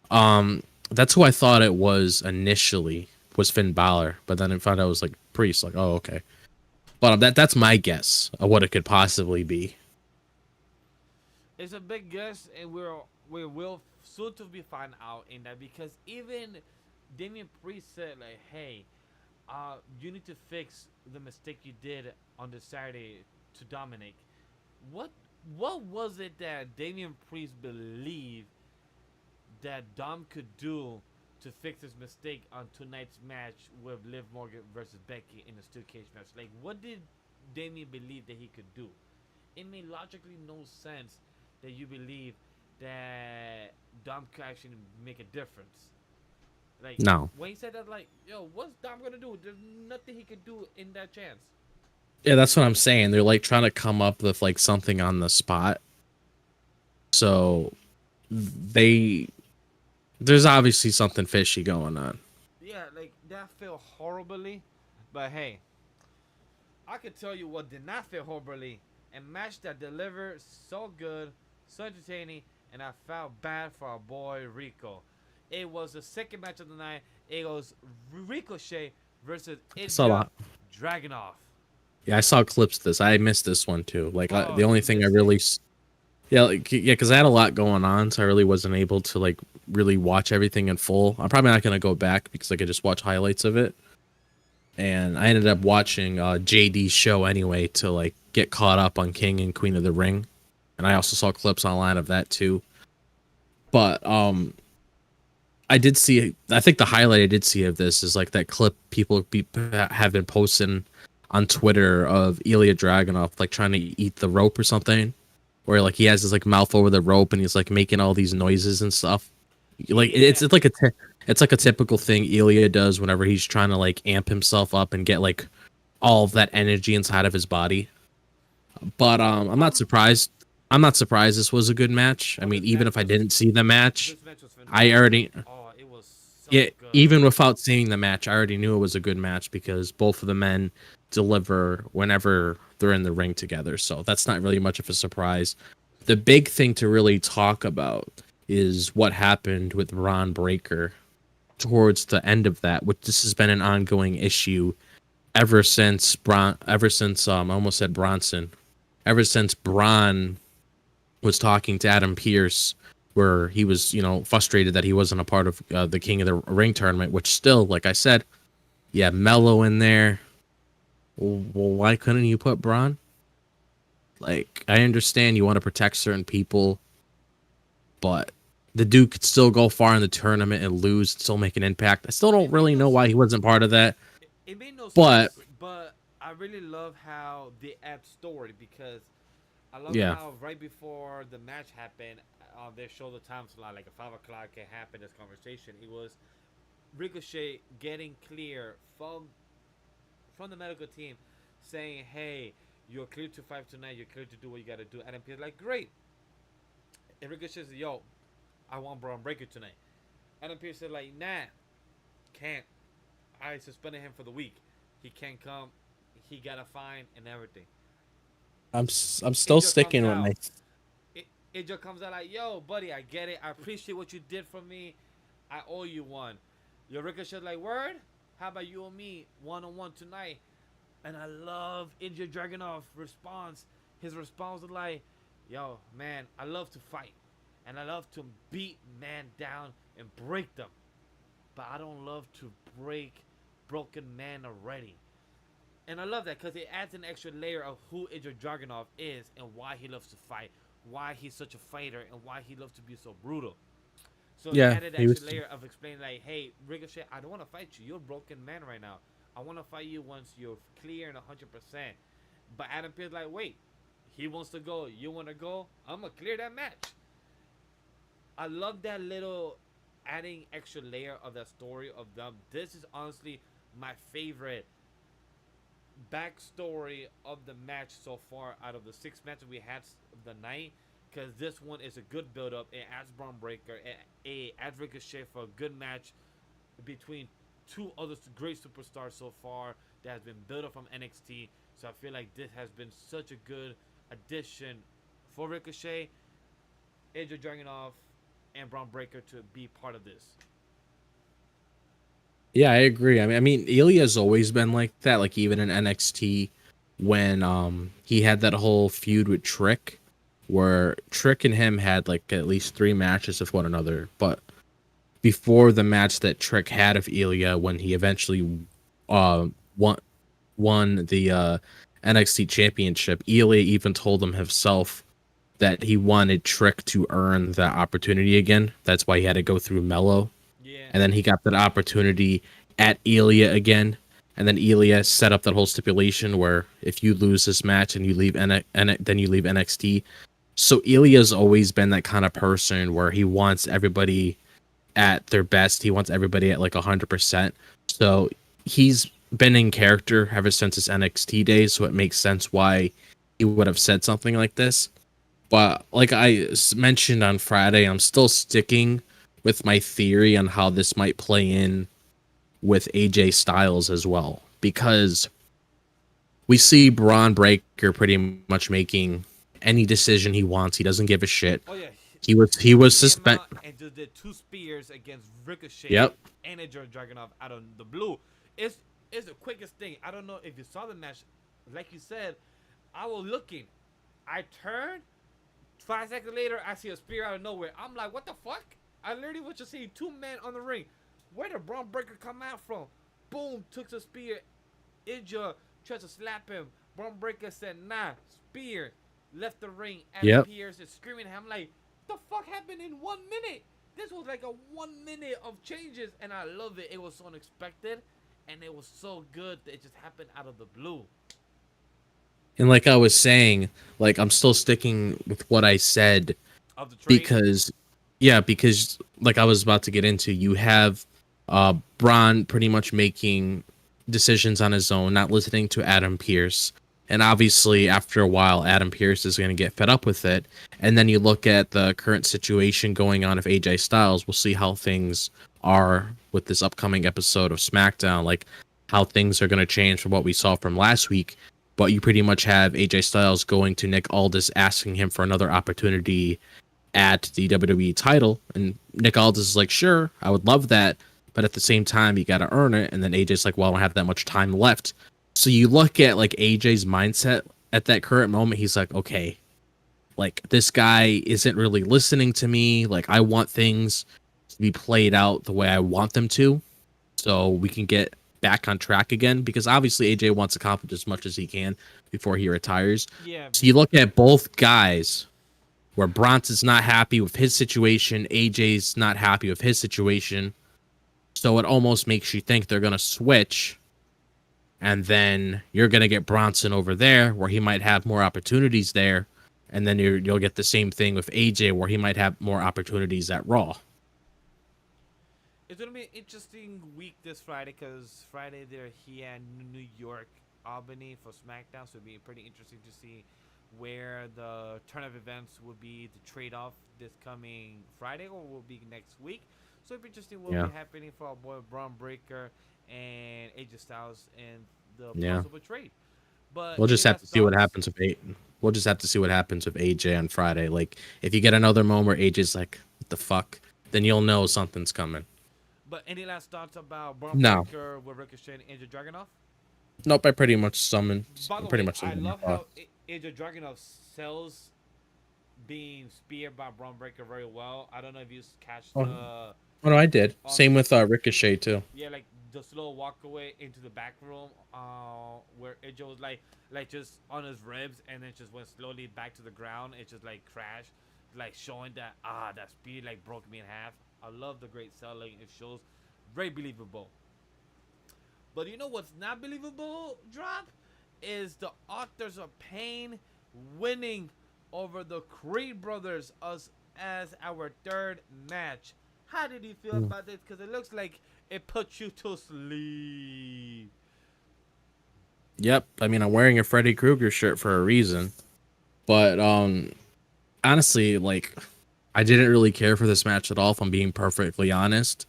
That's who I thought it was initially, was Finn Balor, but then I found out it was like Priest. Like, oh, okay. But that's my guess of what it could possibly be. It's a big guess, and we will soon to be find out in that, because even Damian Priest said like, "Hey, you need to fix the mistake you did on the Saturday to Dominic." What what was it that Damian Priest believed that Dom could do to fix his mistake on tonight's match with Liv Morgan versus Becky in the steel cage match? Like, what did Damian believe that he could do? It made logically no sense that you believe that Dom could actually make a difference. Like, No. when he said that, like, yo, what's Dom gonna do? There's nothing he could do in that chance. Yeah, that's what I'm saying. They're like trying to come up with like something on the spot. So they there's obviously something fishy going on. Yeah, like, that felt horribly. But hey, I could tell you what did not feel horribly. A match that delivered so good, so entertaining, and I felt bad for our boy Rico. It was the second match of the night. It was Ricochet versus I saw a Ilja lot. Dragunov. Yeah, I saw clips of this. I missed this one too. Like Oh, the only you thing I missed really it. yeah, like, yeah, because I had a lot going on, so I really wasn't able to like really watch everything in full. I'm probably not gonna go back because I could just watch highlights of it. And I ended up watching JD's show anyway to like get caught up on King and Queen of the Ring, and I also saw clips online of that too. But I did see. I think the highlight I did see of this is like that clip have been posting on Twitter of Ilya Dragunov like trying to eat the rope or something, where like he has his like mouth over the rope and he's like making all these noises and stuff. Like Yeah. it's like a typical thing Ilya does whenever he's trying to like amp himself up and get like all of that energy inside of his body. But I'm not surprised. I'm not surprised this was a good match. I Oh, mean, even if I didn't see the match, this match was I fantastic. already Oh, it was yeah, so good. even without seeing the match, I already knew it was a good match because both of the men deliver whenever they're in the ring together. So that's not really much of a surprise. The big thing to really talk about is what happened with Ron Breakker towards the end of that, which this has been an ongoing issue ever since I almost said Bronson, ever since Braun was talking to Adam Pearce, where he was, frustrated that he wasn't a part of the King of the Ring tournament, which still, like I said, yeah, Mello in there. Well, why couldn't you put Braun? Like, I understand you want to protect certain people, but the dude could still go far in the tournament and lose, still make an impact. I still don't It made really no know why he sense. wasn't part of that, It made no but sense, but I really love how they add story, because I love yeah, how right before the match happened, they show the time slot like a 5 o'clock can happen. This conversation, it was Ricochet getting clear from the medical team, saying, "Hey, you're clear to fight tonight. You're clear to do what you got to do." And Peter's like, "Great." And Ricochet says, "Yo, I want Braun Breaker tonight." Adam Pearce said, like, "Nah, can't. I suspended him for the week. He can't come. He got a fine and everything." I'm still Angel comes sticking with my out. Angel comes out like, "Yo, buddy, I get it. I appreciate what you did for me. I owe you one." Your Ricochet like, "Word? How about you and me one-on-one tonight?" And I love Angel Dragunov response. His response was like, "Yo, man, I love to fight. And I love to beat man down and break them. But I don't love to break broken man already." And I love that because it adds an extra layer of who Ilja Dragunov is and why he loves to fight, why he's such a fighter, and why he loves to be so brutal. So they yeah. added that He extra was layer of explaining, like, "Hey, Ricochet, I don't want to fight you. You're a broken man right now. I want to fight you once you're clear and 100%. But Adam Pearce like, "Wait, he wants to go. You want to go? I'm going to clear that match." I love that little adding extra layer of that story of them. This is honestly my favorite backstory of the match so far out of the 6 matches we had of the night, because this one is a good build up. It adds Braun Breaker, it adds Ricochet for a good match between two other great superstars so far that has been built up from NXT. So I feel like this has been such a good addition for Ricochet, AJ Dragunov, and Braun Breaker to be part of this. Yeah, I agree. I mean, Ilya's always been like that. Like even in NXT, when he had that whole feud with Trick, where Trick and him had like at least 3 matches with one another. But before the match that Trick had of Ilya, when he eventually uh won the NXT championship, Ilya even told him himself that he wanted Trick to earn that opportunity again. That's why he had to go through Mello. Yeah. And then he got that opportunity at Ilya again. And then Ilya set up that whole stipulation where if you lose this match and you leave then you leave NXT. So Ilya's always been that kind of person where he wants everybody at their best. He wants everybody at like 100%. So he's been in character ever since his NXT days. So it makes sense why he would have said something like this. But like I mentioned on Friday, I'm still sticking with my theory on how this might play in with AJ Styles as well, because we see Braun Breaker pretty much making any decision he wants. He doesn't give a shit. Oh yeah. He was suspended And just did 2 spears against Ricochet. Yep. And AJ Dragunov out of the blue. It's the quickest thing. I don't know if you saw the match. Like you said, I was looking. I turned. 5 seconds later, I see a spear out of nowhere. I'm like, what the fuck? I literally was just seeing 2 men on the ring. Where did Braun Breaker come out from? Boom, took the spear. Ija tried to slap him. Braun Breaker said, nah, spear. Left the ring. Adam Pierce is screaming. I'm like, what the fuck happened in 1 minute? This was like a 1 minute of changes, and I love it. It was so unexpected, and it was so good that it just happened out of the blue. And like I was saying, like I'm still sticking with what I said Of the trade? because like I was about to get into, you have Braun pretty much making decisions on his own, not listening to Adam Pierce. And obviously after a while Adam Pierce is going to get fed up with it. And then you look at the current situation going on of AJ Styles. We'll see how things are with this upcoming episode of Smackdown, like how things are going to change from what we saw from last week. But you pretty much have AJ Styles going to Nick Aldis, asking him for another opportunity at the WWE title. And Nick Aldis is like, sure, I would love that. But at the same time, you got to earn it. And then AJ's like, well, I don't have that much time left. So you look at like AJ's mindset at that current moment. He's like, okay, like this guy isn't really listening to me. Like I want things to be played out the way I want them to. So we can get back on track again, because obviously AJ wants to accomplish as much as he can before he retires. Yeah. So you look at both guys where Bronson's not happy with his situation, AJ's not happy with his situation. So it almost makes you think they're going to switch, and then you're going to get Bronson over there where he might have more opportunities there, and then you'll get the same thing with AJ where he might have more opportunities at Raw. It's going to be an interesting week this Friday, because Friday they're here in New York, Albany for SmackDown. So it'll be pretty interesting to see where the turn of events will be the trade-off this coming Friday, or will be next week. So it'll be interesting what will be happening for our boy Braun Breaker and AJ Styles and the possible trade. But we'll just have to see what happens with We'll just have to see what happens with AJ on Friday. Like if you get another moment where AJ's like, what the fuck, then you'll know something's coming. But any last thoughts about Braun Breaker with Ricochet and AJ Dragunov? Nope, I pretty much summoned. I love how AJ Dragunov sells being speared by Braun Breaker very well. I don't know if you catch the... Oh, no, I did. Same with Ricochet, too. Yeah, like the slow walk away into the back room where AJ was like just on his ribs, and then just went slowly back to the ground. It just like crashed, like showing that that speed like broke me in half. I love the great selling. It shows very believable. But you know what's not believable, Drop? Is the Authors of Pain winning over the Creed brothers as our third match. How did you feel Mm. about this? Because it looks like it put you to sleep. Yep. I mean, I'm wearing a Freddy Krueger shirt for a reason. But honestly, like, I didn't really care for this match at all, if I'm being perfectly honest.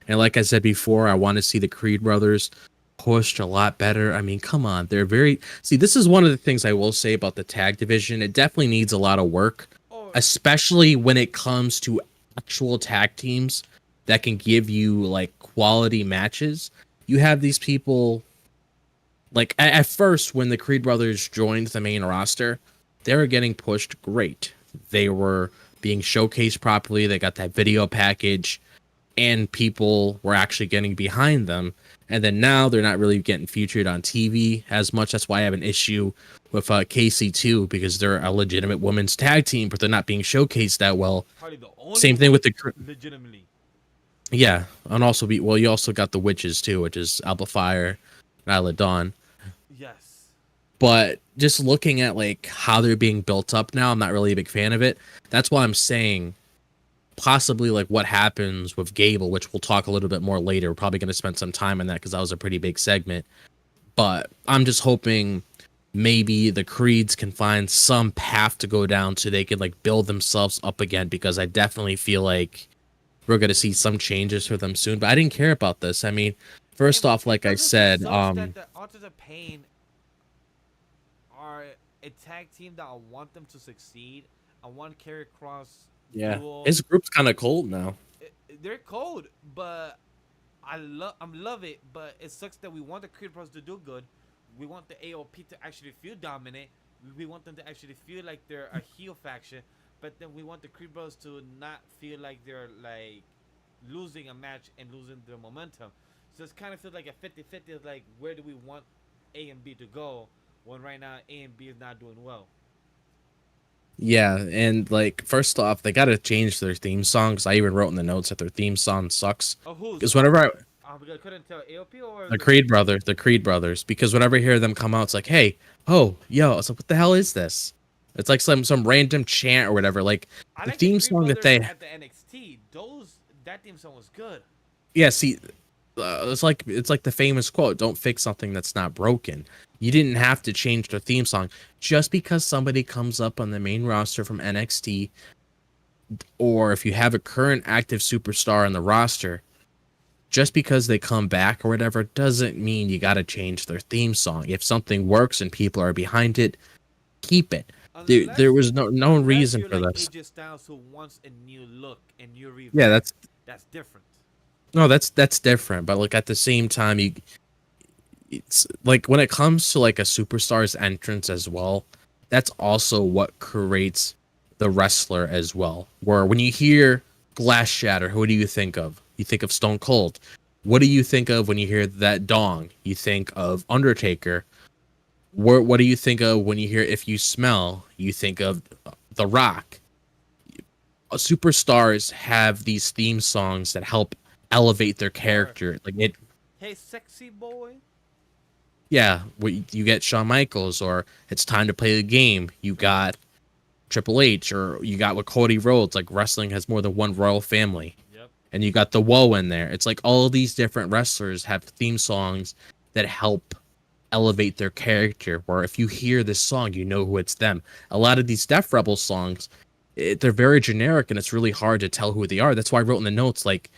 And like I said before, I want to see the Creed brothers pushed a lot better. I mean, come on. They're very... See, this is one of the things I will say about the tag division. It definitely needs a lot of work, Or especially when it comes to actual tag teams that can give you, like, quality matches. You have these people... Like, at first, when the Creed brothers joined the main roster, they were getting pushed great. They were being showcased properly. They got that video package, and people were actually getting behind them. And then now they're not really getting featured on TV as much. That's why I have an issue with KC2, because they're a legitimate women's tag team, but they're not being showcased that well. probably the only Same thing with one the... legitimately. Yeah, and also you also got the Witches too, which is Alba Fire, and Isla Dawn. Yes. But just looking at like how they're being built up now, I'm not really a big fan of it. That's why I'm saying possibly like what happens with Gable, which we'll talk a little bit more later. We're probably going to spend some time on that because that was a pretty big segment. But I'm just hoping maybe the Creeds can find some path to go down so they can like build themselves up again, because I definitely feel like we're going to see some changes for them soon. But I didn't care about this. I mean, first off, like I Doesn't it said, sucks that the Authors of Pain are a tag team that I want them to succeed. I want Carry Cross yeah, duel. his group's kind of cold now. They're cold, but I love it. But it sucks that we want the Creed Bros to do good. We want the AOP to actually feel dominant. We want them to actually feel like they're a heel faction. But then we want the Creed Bros to not feel like they're like losing a match and losing their momentum. So it's kind of feels like a 50-50. Like, where do we want A and B to go when right now A and B is not doing well? Yeah, and like first off, they got to change their theme songs. I even wrote in the notes that their theme song sucks. Oh, who's? Because whenever I couldn't tell AOP or the Creed brothers, because whenever I hear them come out, it's like, hey, oh, yo, it's like, what the hell is this? It's like some random chant or whatever. Like I the like the theme Creed song that Brothers they... at the NXT. That theme song was good. Yeah, see, it's like the famous quote: "Don't fix something that's not broken." You didn't have to change the theme song just because somebody comes up on the main roster from NXT, or if you have a current active superstar on the roster. Just because they come back or whatever doesn't mean you got to change their theme song. If something works and people are behind it, keep it. There was no Unless reason you're for like this. AJ Styles who wants a new look and new Yeah, revamp. That's different. that's different. But like at the same time, it's like when it comes to like a superstar's entrance as well, that's also what creates the wrestler as well. Where when you hear Glass Shatter, who do you think of? You think of Stone Cold. What do you think of when you hear that dong? You think of Undertaker. What do you think of when you hear If You Smell? You think of The Rock. Superstars have these theme songs that help elevate their Or character. Like it... hey, sexy boy. Yeah, you get Shawn Michaels, or It's Time to Play the Game. You got Triple H, or you got with Cody Rhodes. Like wrestling has more than one royal family, Yep. and you got the Woe in there. It's like all these different wrestlers have theme songs that help elevate their character. Where if you hear this song, you know who it's them. A lot of these Death Rebel songs, they're very generic, and it's really hard to tell who they are. That's why I wrote in the notes like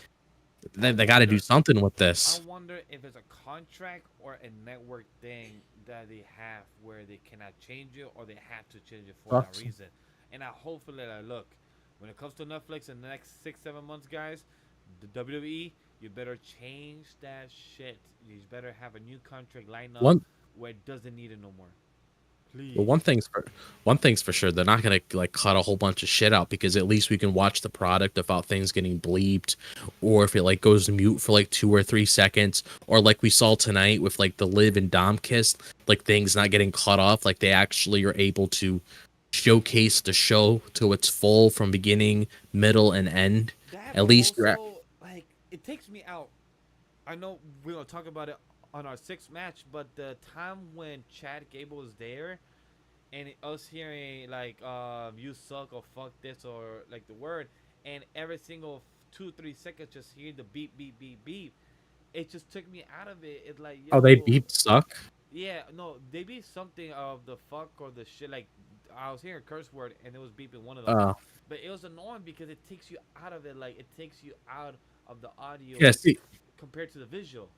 they got to do something with I this. wonder if it's a contract or a network thing that they have where they cannot change it or they have to change it for that reason. And I hopefully that look, when it comes to Netflix in the next 6-7 months, guys, the WWE, you better change that shit. You better have a new contract lined up One where it doesn't need it no more. Please. Well, one thing's for sure. They're not gonna like cut a whole bunch of shit out, because at least we can watch the product without things getting bleeped, or if it like goes mute for like 2 or 3 seconds, or like we saw tonight with like the Liv and Dom kiss, like things not getting cut off. Like they actually are able to showcase the show to its full from beginning, middle, and end. That, At but least you're at... also, like, it takes me out. I know we're gonna talk about it on our sixth match, but the time when Chad Gable was there, and us hearing like "you suck" or "fuck this" or like the word, and every single 2 3 seconds just hearing the beep beep beep beep. It just took me out of it. It's like, Oh, they yo, beep suck. yeah, no, they be something of the fuck or the shit. Like, I was hearing a curse word and it was beeping one of them, Uh, but it was annoying because it takes you out of it. Like, it takes you out of the audio yeah, see, compared to the visual.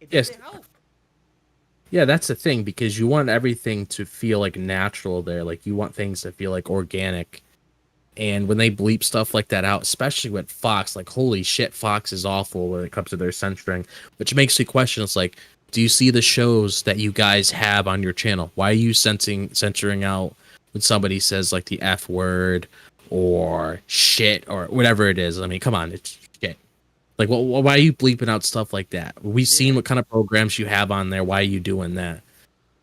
It yes, doesn't help. yeah, that's the thing because you want everything to feel like natural there. Like you want things to feel like organic. And when they bleep stuff like that out, especially with Fox, like holy shit, Fox is awful when it comes to their censoring, which makes me question. It's like, do you see the shows that you guys have on your channel? Why are you censoring out when somebody says like the F word or shit or whatever it is? I mean, come on, it's shit. Like, why are you bleeping out stuff like that? We've seen Yeah, what kind of programs you have on there. Why are you doing that?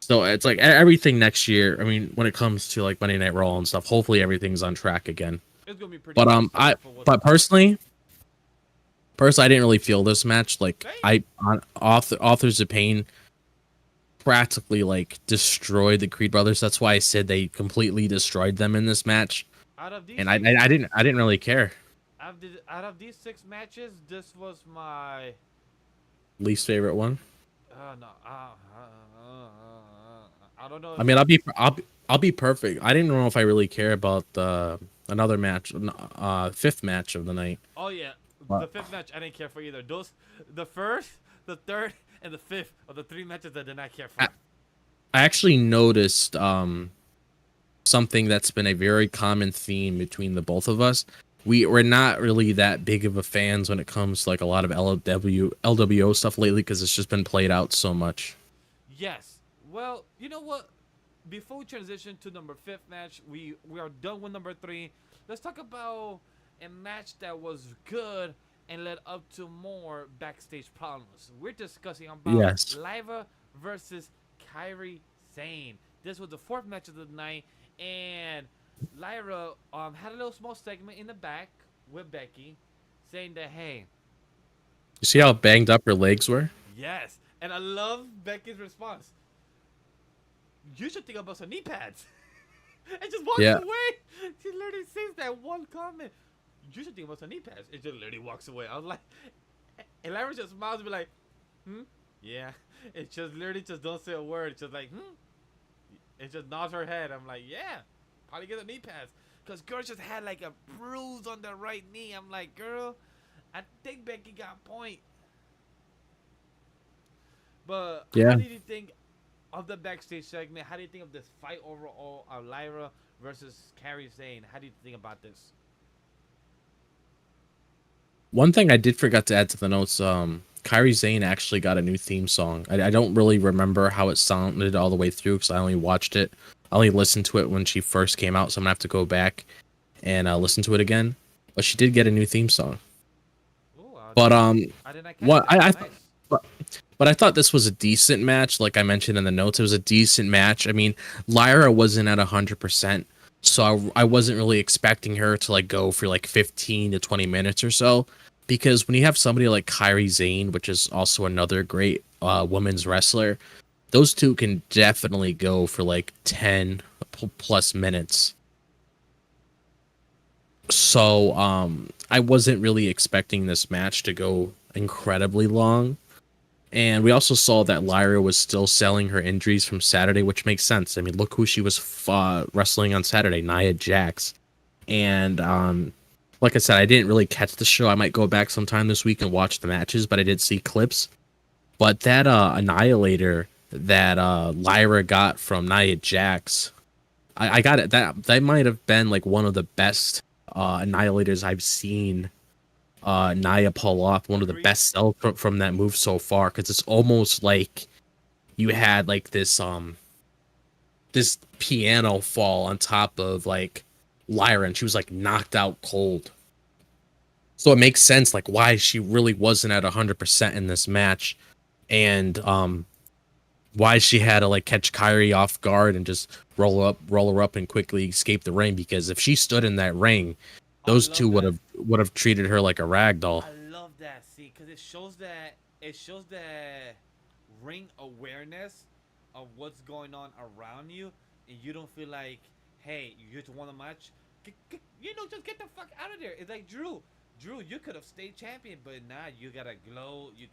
So it's like everything next year. I mean, when it comes to like Monday Night Raw and stuff, hopefully everything's on track again. it's gonna be pretty But interesting for what's but coming. personally, I didn't really feel this match. Like Same. I on Authors of Pain practically like destroyed the Creed brothers. That's why I said they completely destroyed them in this match. Out of these And six, I didn't really care. out of these 6 matches, this was my Least favorite one. no, I don't know I if mean, it's I'll be perfect. I didn't know if I really care about another match, fifth match of the night. oh yeah, the But 5th match I didn't care for either. Those the first, the third, and the fifth of the 3 matches I did not care for. I actually noticed something that's been a very common theme between the both of us. We're not really that big of a fans when it comes to like a lot of LWO stuff lately because it's just been played out so much. Yes. Well, you know what? Before we transition to number 5th match, we are done with number 3. Let's talk about a match that was good and led up to more backstage problems. We're discussing about Yes. Lyra versus Kairi Sane. This was the 4th match of the night, and Lyra had a little small segment in the back with Becky, saying that, hey, You see how banged up her legs were? yes, and I love Becky's response. You should think about some knee pads. And just walks Yeah. away. She literally says that one comment. You should think about some knee pads. It just literally walks away. I was like, and Larry just smiles and be like, yeah. It just literally just don't say a word. It's just like, It just nods her head. I'm like, yeah, probably get the knee pads. Because girl just had like a bruise on the right knee. I'm like, girl, I think Becky got a point. But how Yeah. did you think of the backstage segment? How do you think of this fight overall of Lyra versus Kairi Sane? How do you think about this? One thing I did forget to add to the notes, Kairi Sane actually got a new theme song. I don't really remember how it sounded all the way through because I only watched it. I only listened to it when she first came out, so I'm gonna have to go back and listen to it again. But she did get a new theme song. Ooh, But I did not catch what that. I Nice. but I thought this was a decent match. Like I mentioned in the notes, it was a decent match. I mean, Lyra wasn't at 100%, so I wasn't really expecting her to like go for like 15 to 20 minutes or so. Because when you have somebody like Kairi Sane, which is also another great women's wrestler, those two can definitely go for like 10 plus minutes. So I wasn't really expecting this match to go incredibly long. And we also saw that Lyra was still selling her injuries from Saturday, which makes sense. I mean, look who she was wrestling on Saturday, Nia Jax. And like I said, I didn't really catch the show. I might go back sometime this week and watch the matches, but I did see clips. But that Annihilator that Lyra got from Nia Jax, I got it. That might have been like one of the best Annihilators I've seen Nia pull off. One of the Agreed. best sells from that move so far, because it's almost like you had like this piano fall on top of like Lyra, and she was like knocked out cold. So it makes sense like why she really wasn't at 100% in this match, and why she had to like catch Kyrie off guard and just roll her up and quickly escape the ring. Because if she stood in that ring, I those love two that. would have treated her like a rag doll. I love that. See, because it shows that ring awareness of what's going on around you, and you don't feel like, hey, you just want a match. Just get the fuck out of there. It's like Drew. Drew, you could have stayed champion, but nah, you gotta glow. You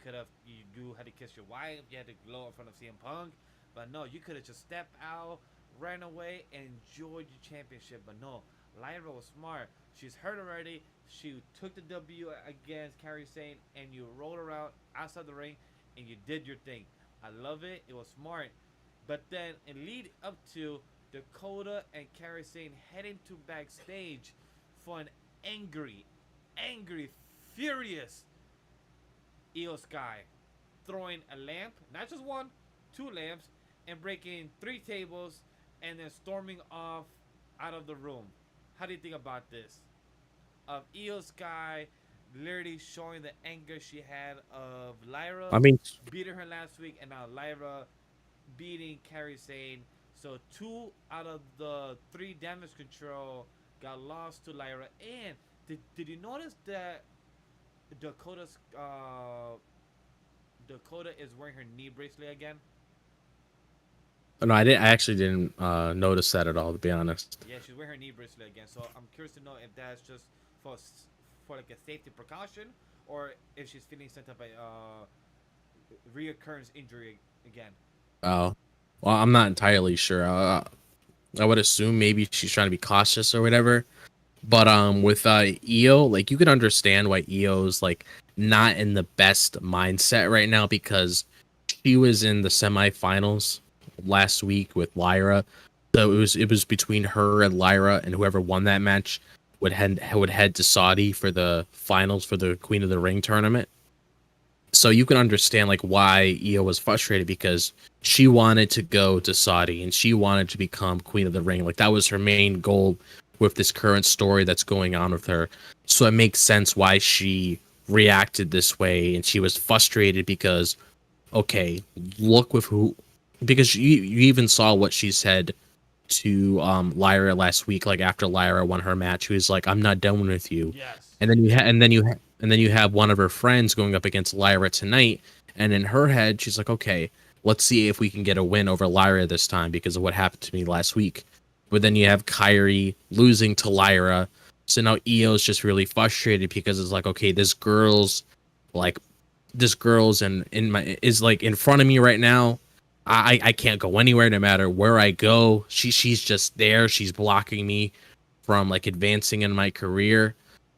had to kiss your wife. You had to glow in front of CM Punk, but no, you could have just stepped out, ran away, and enjoyed your championship. But no, Lyra was smart. She's hurt already. She took the W against Kairi Sane, and you rolled around outside the ring, and you did your thing. I love it. It was smart. But then it lead up to Dakota and Kairi Sane heading to backstage for an angry, furious Io Sky throwing a lamp, not just one, two lamps, and breaking three tables, and then storming off out of the room. How do you think about this? Of Io Sky literally showing the anger she had of Lyra I mean, beating her last week, and now Lyra beating Kairi Sane. So two out of the three damage control got lost to Lyra. And did you notice that Dakota's Dakota is wearing her knee bracelet again? no, I didn't. I actually didn't notice that at all, to be honest. Yeah, she's wearing her knee bracelet again. So I'm curious to know if that's just for for like a safety precaution, or if she's feeling some type of reoccurrence injury again. Oh, well, I'm not entirely sure. I would assume maybe she's trying to be cautious or whatever. But with Io, like you can understand why Io's like not in the best mindset right now because she was in the semifinals last week with Lyra. So it was between her and Lyra, and whoever won that match would head to Saudi for the finals for the Queen of the Ring tournament. So you can understand like why Io was frustrated because she wanted to go to Saudi and she wanted to become Queen of the Ring. Like that was her main goal with this current story that's going on with her. So it makes sense why she reacted this way and she was frustrated because okay, look with who because you even saw what she said to Lyra last week, like after Lyra won her match, who was like, "I'm not done with you," Yes. and then you have one of her friends going up against Lyra tonight, and in her head, she's like, "Okay, let's see if we can get a win over Lyra this time because of what happened to me last week." But then you have Kyrie losing to Lyra, so now Io's just really frustrated because it's like, okay, like this girl's in my is like in front of me right now. I can't go anywhere no matter where I go. She's just there. She's blocking me from like advancing in my career.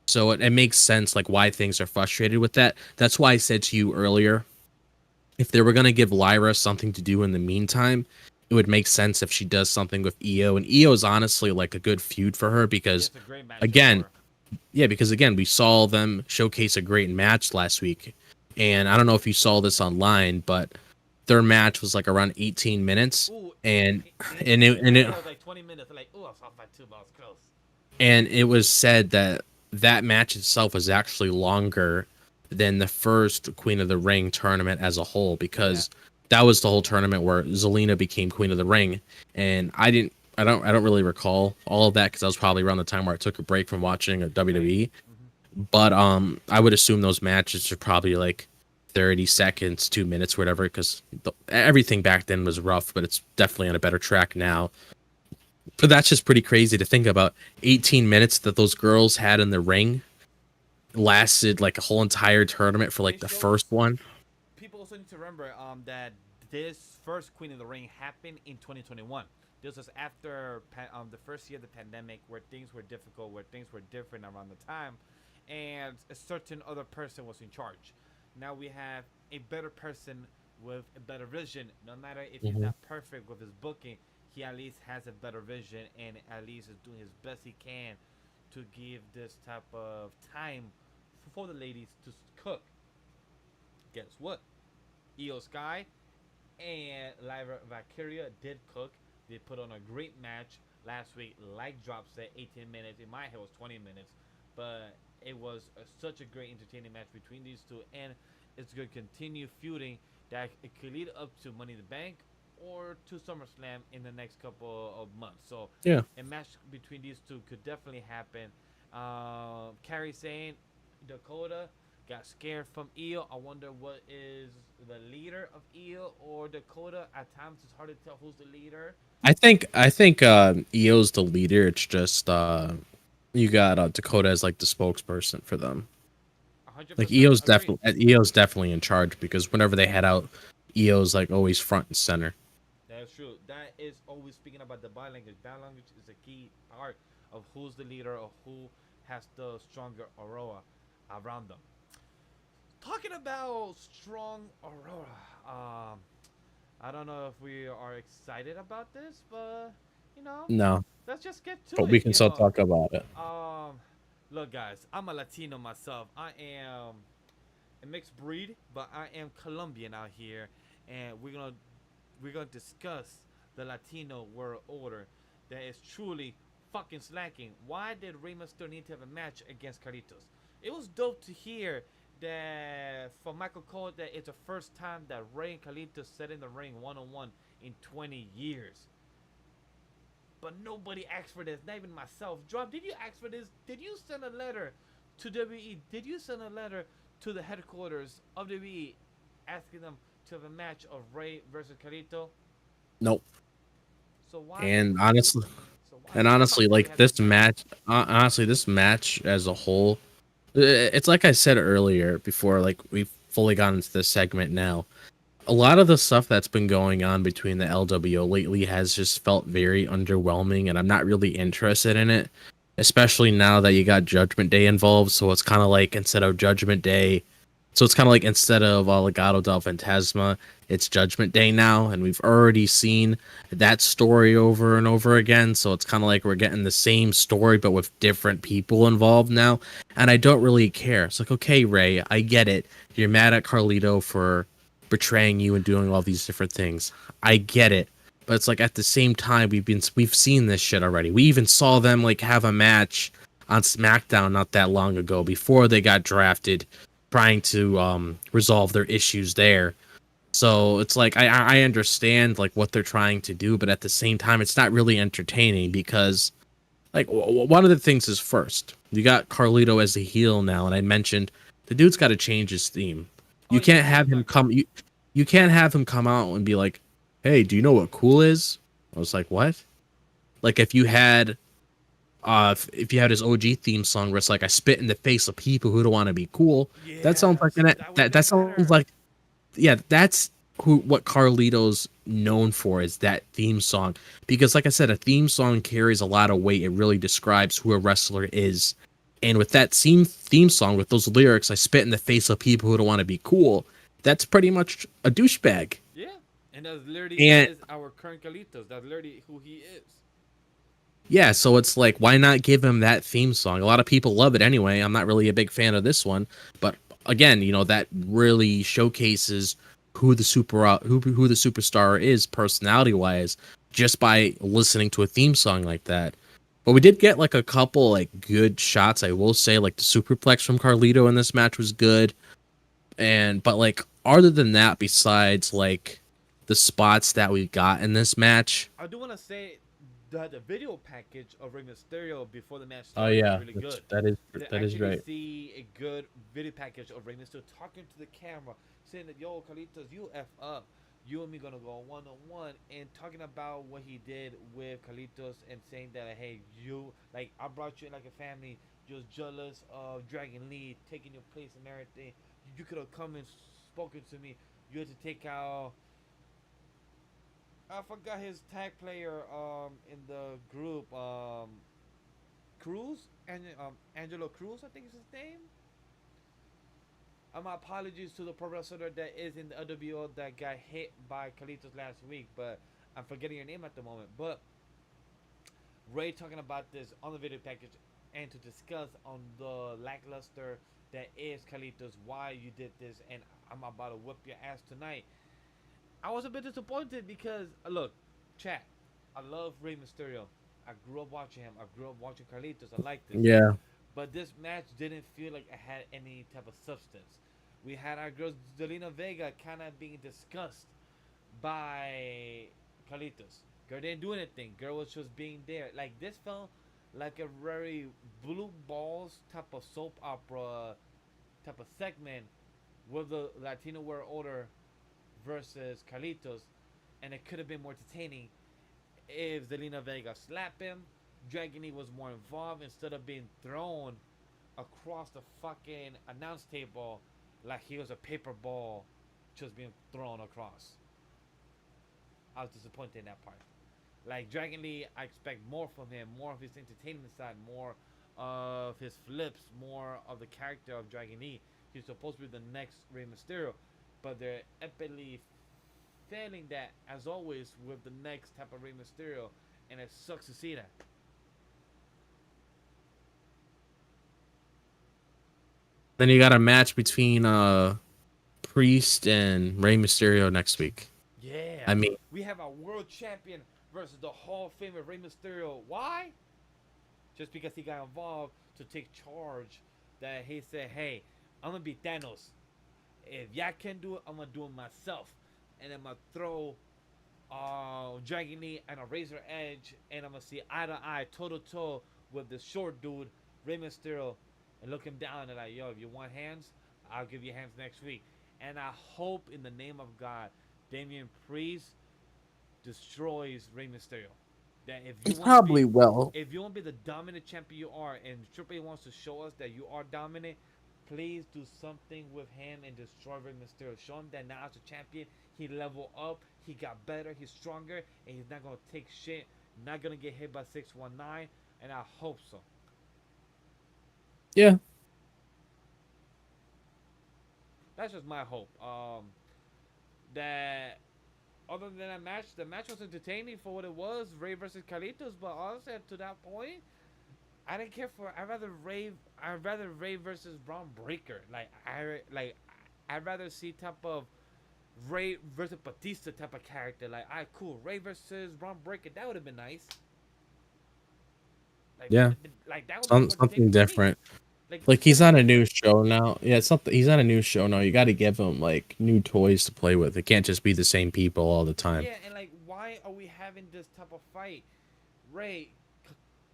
So it makes sense like why things are frustrated with that. That's why I said to you earlier, if they were gonna give Lyra something to do in the meantime, it would make sense if she does something with Io. And Io is honestly like a good feud for her because It's a great matchup for again, her. yeah, because again, we saw them showcase a great match last week. And I don't know if you saw this online, but their match was like around 18 minutes. Ooh, And in and it I and thought it it was like 20 minutes. Like, ooh, I was off by two, but I was close. and it was said that that match itself was actually longer than the first Queen of the Ring tournament as a whole Yeah. because that was the whole tournament where Zelina became Queen of the Ring. And I don't really recall all of that because I was probably around the time where I took a break from watching a WWE. Mm-hmm. But I would assume those matches are probably like 30 seconds, 2 minutes, whatever, because everything back then was rough, but it's definitely on a better track now. But that's just pretty crazy to think about. 18 minutes that those girls had in the ring lasted like a whole entire tournament for like It the shows first one. people also need to remember that this first Queen of the Ring happened in 2021. This was after the first year of the pandemic, where things were difficult, where things were different around the time, and a certain other person was in charge. Now we have a better person with a better vision. No matter if he's Hmm. not perfect with his booking, he at least has a better vision and at least is doing his best he can to give this type of time for the ladies to cook. Guess what? Io Sky and Lyra Valkyria did cook. They put on a great match last week. Like Drop said, 18 minutes. In my head, it was 20 minutes. But it was such a great, entertaining match between these two. And it's going to continue feuding that it could lead up to Money in the Bank or to SummerSlam in the next couple of months. So Yeah. a match between these two could definitely happen. Carrie saying Dakota got scared from Io. I wonder what is the leader of Io or Dakota. At times it's hard to tell who's the leader. I think Io's the leader. It's just you got Dakota as like the spokesperson for them. Like 100% agree. EO's definitely in charge because whenever they head out, EO's like always front and center. That's true. That is always speaking about the body language. Body language is a key part of who's the leader or who has the stronger aurora around them. Talking about strong aurora, I don't know if we are excited about this, but you know, No, let's just get to but we it. can still talk about it. Um, look, guys, I'm a Latino myself. I am a mixed breed, but I am Colombian out here, and we're gonna discuss the Latino world order that is truly fucking slacking. Why did Rey Mysterio need to have a match against Carlitos? It was dope to hear that from Michael Cole that it's the first time that Rey and Carlitos set in the ring 1-on-1 in 20 years. But nobody asked for this, not even myself. Drop, did you ask for this? Did you send a letter to WWE? Did you send a letter to the headquarters of WWE asking them to have a match of Rey versus Carlito? Nope. So why the And fuck? honestly, So why and the honestly, fuck do we like have this this match? match, honestly, this match as a whole, it's like I said earlier before, like we've fully gone into this segment now. A lot of the stuff that's been going on between the LWO lately has just felt very underwhelming, and I'm not really interested in it. Especially now that you got Judgment Day involved, so it's kind of like instead of Judgment Day, so it's kind of like instead of Legado del Fantasma, it's Judgment Day now, and we've already seen that story over and over again. So it's kind of like we're getting the same story but with different people involved now, and I don't really care. It's like, okay, Ray, I get it. You're mad at Carlito for betraying you and doing all these different things. I get it. But it's like at the same time we've seen this shit already. We even saw them like have a match on SmackDown not that long ago before they got drafted, trying to resolve their issues there. So it's like I understand like what they're trying to do, but at the same time it's not really entertaining because like one of the things is first you got Carlito as a heel now, and I mentioned the dude's got to change his theme. Oh You yeah, can't no, have he's him not good. come. You can't have him come out and be like, "Hey, do you know what cool is?" I was like, "What?" Like if you had, if you had his OG theme song where it's like, "I spit in the face of people who don't want to be cool." That sounds like Yes, that would have that been sounds better. like, yeah, that's who what Carlito's known for is that theme song. Because like I said, a theme song carries a lot of weight. It really describes who a wrestler is. And with that same theme song, with those lyrics, I spit in the face of people who don't want to be cool. That's pretty much a douchebag. Yeah, and that literally And is our current Carlitos. That's literally who he is. yeah, so it's like, why not give him that theme song? A lot of people love it anyway. I'm not really a big fan of this one, but again, you know, that really showcases who the who the superstar is personality wise just by listening to a theme song like that. But we did get like a couple like good shots, I will say, like the superplex from Carlito in this match was good. And but like other than that, besides like the spots that we got in this match, I do want to say that the video package of Rey Mysterio before the match oh started was yeah, really good. To that is actually right. see a good video package of Rey Mysterio talking to the camera, saying that, yo, Carlitos, you F up. You and me gonna go 1-on-1, and talking about what he did with Carlitos and saying that, hey, you, like, I brought you in like a family, just jealous of Dragon Lee taking your place and everything. You could have come and spoken to me. You had to take out, I forgot his tag player in the group, Cruz, and Angelo Cruz, I think is his name. My apologies to the pro wrestler that is in the WO that got hit by Carlitos last week, but I'm forgetting your name at the moment. But Ray talking about this on the video package and to discuss on the lackluster that is Carlitos, why you did this, and I'm about to whip your ass tonight. I was a bit disappointed because look, chat. I love Rey Mysterio. I grew up watching him. I grew up watching Carlitos. I like this, Yeah. but this match didn't feel like it had any type of substance. We had our girl Zelina Vega kind of being discussed by Carlitos. Girl didn't do anything. Girl was just being there. Like this felt like a very blue balls type of soap opera type of segment with the Latino World Order versus Carlitos, and it could have been more entertaining if Zelina Vega slapped him. Dragon Lee was more involved instead of being thrown across the fucking announce table like he was a paper ball just being thrown across. I was disappointed in that part. Like Dragon Lee, I expect more from him, more of his entertainment side, more of his flips, more of the character of Dragon Lee. He's supposed to be the next Rey Mysterio, but they're epically failing that as always with the next type of Rey Mysterio, and it sucks to see that. Then you got a match between Priest and Rey Mysterio next week. Yeah, I mean, we have a world champion versus the Hall of Famer Rey Mysterio. Why? Just because he got involved to take charge. That he said, "Hey, I'm gonna be Thanos. If y'all can do it, I'm gonna do it myself, and I'm gonna throw Dragon Lee and a Razor Edge, and I'm gonna see eye to eye, toe to toe with this short dude, Rey Mysterio, and look him down and like, yo, if you want hands, I'll give you hands next week." And I hope in the name of God, Damian Priest destroys Rey Mysterio. That if you probably will. if you want to be the dominant champion you are, and Triple A wants to show us that you are dominant, please do something with him and destroy Rey Mysterio. Show him that now as a champion, he leveled up, he got better, he's stronger, and he's not gonna take shit, not gonna get hit by 619, and I hope so. Yeah. That's just my hope. That other than that match, the match was entertaining for what it was, Ray versus Carlitos. But honestly, to that point, I didn't care for. I'd rather Ray versus Braun Breaker. I'd rather see type of Ray versus Batista type of character. Like, alright, cool, Ray versus Braun Breaker. That would have been nice. Like, Yeah. like that would be Something different. Like he's on a new show now. Yeah, it's something. He's on a new show now. You got to give him like new toys to play with. It can't just be the same people all the time. Yeah, and like, why are we having this type of fight? Ray,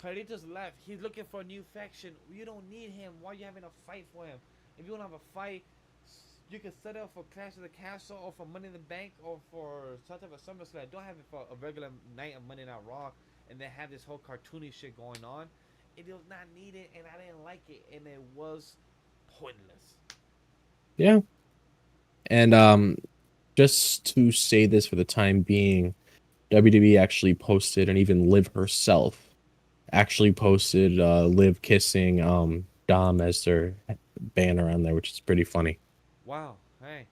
Carlitos left. He's looking for a new faction. You don't need him. Why are you having a fight for him? If you want to have a fight, you can set it up for Clash of the Castle or for Money in the Bank or for some type of SummerSlam. Don't have it for a regular night of Monday Night Raw and then have this whole cartoony shit going on. It was not needed, and I didn't like it, and it was pointless. Yeah. And just to say this for the time being, WWE actually posted, and even Liv herself actually posted Liv kissing Dom as their banner on there, which is pretty funny. Wow. Hey,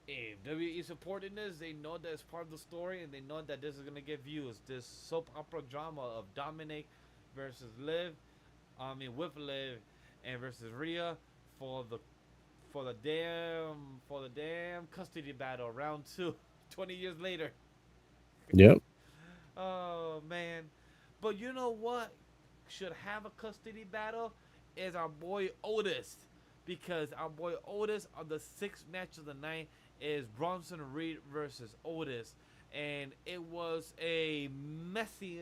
if WWE supporting this, they know that it's part of the story, and they know that this is gonna get views. This soap opera drama of Dominic versus Liv, with Liv and versus Rhea for the damn custody battle, round 2, 20 years later. Yep. Oh man, but you know what should have a custody battle is our boy Otis, because our boy Otis on the 6th match of the night is Bronson Reed versus Otis, and it was a messy.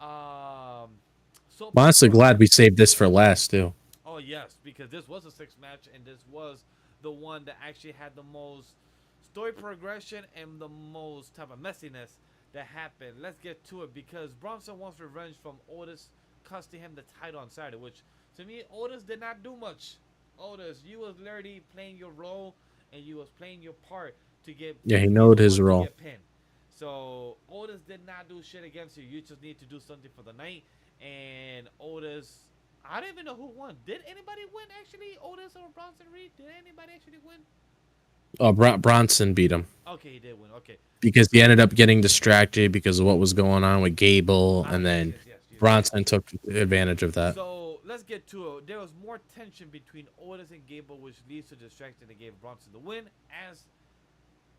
I'm honestly glad we saved this for last too. Oh yes, because this was a 6th match, and this was the one that actually had the most story progression and the most type of messiness that happened. Let's get to it, because Bronson wants revenge from Otis costing him the title on Saturday, which to me, Otis did not do much. Otis, you was literally playing your role and you was playing your part to get. Yeah, he knowed his role. So Otis did not do shit against you. You just need to do something for the night. And Otis, I don't even know who won. Did anybody win actually? Otis or Bronson Reed? Did anybody actually win? Oh, Bronson beat him. Okay, he did win. Okay. Because he ended up getting distracted because of what was going on with Gable, and then yes. Bronson took advantage of that. So let's get to it. There was more tension between Otis and Gable, which leads to distraction that gave Bronson the win, as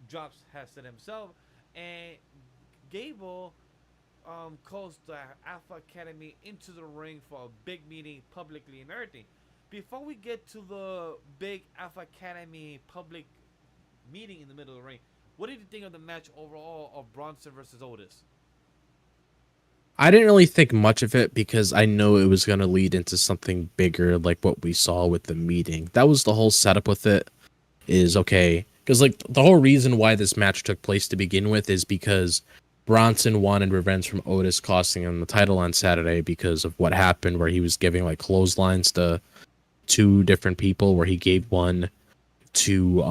Drops has said himself. And Gable calls the Alpha Academy into the ring for a big meeting publicly and everything. Before we get to the big Alpha Academy public meeting in the middle of the ring, what did you think of the match overall of Bronson versus Otis? I didn't really think much of it because I know it was going to lead into something bigger, like what we saw with the meeting. That was the whole setup with it, is okay. Because like the whole reason why this match took place to begin with is because Bronson wanted revenge from Otis, costing him the title on Saturday because of what happened, where he was giving like clotheslines to two different people, where he gave one to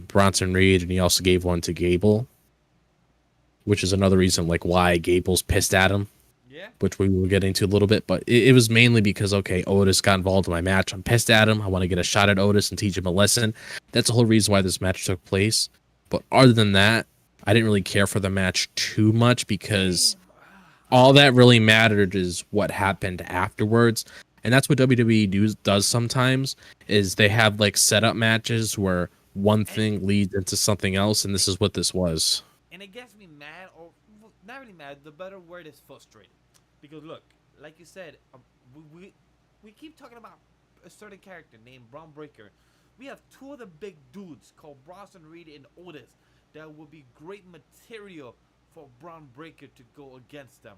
Bronson Reed and he also gave one to Gable, which is another reason like why Gable's pissed at him. Yeah. Which we will get into a little bit, but it was mainly because, okay, Otis got involved in my match. I'm pissed at him. I want to get a shot at Otis and teach him a lesson. That's the whole reason why this match took place. But other than that, I didn't really care for the match too much because all that really mattered is what happened afterwards. And that's what WWE does sometimes, is they have like setup matches where one thing leads into something else, and this is what this was. And it gets me mad, or not really mad, the better word is frustrated. Because look, like you said, we keep talking about a certain character named Braun Breaker. We have two of the big dudes called Bronson Reed and Otis that will be great material for Braun Breaker to go against them.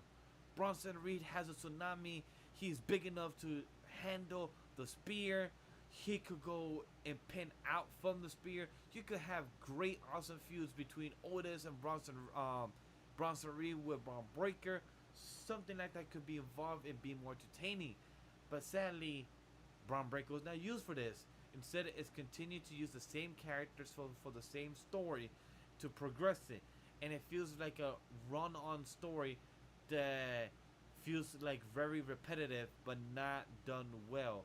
Bronson Reed has a tsunami. He's big enough to handle the spear. He could go and pin out from the spear. You could have great, awesome feuds between Otis and Bronson Reed with Braun Breaker. Something like that could be involved and be more entertaining. But sadly, Braun Breaker was not used for this. Instead, it's continued to use the same characters for the same story to progress it. And it feels like a run-on story that feels like very repetitive but not done well.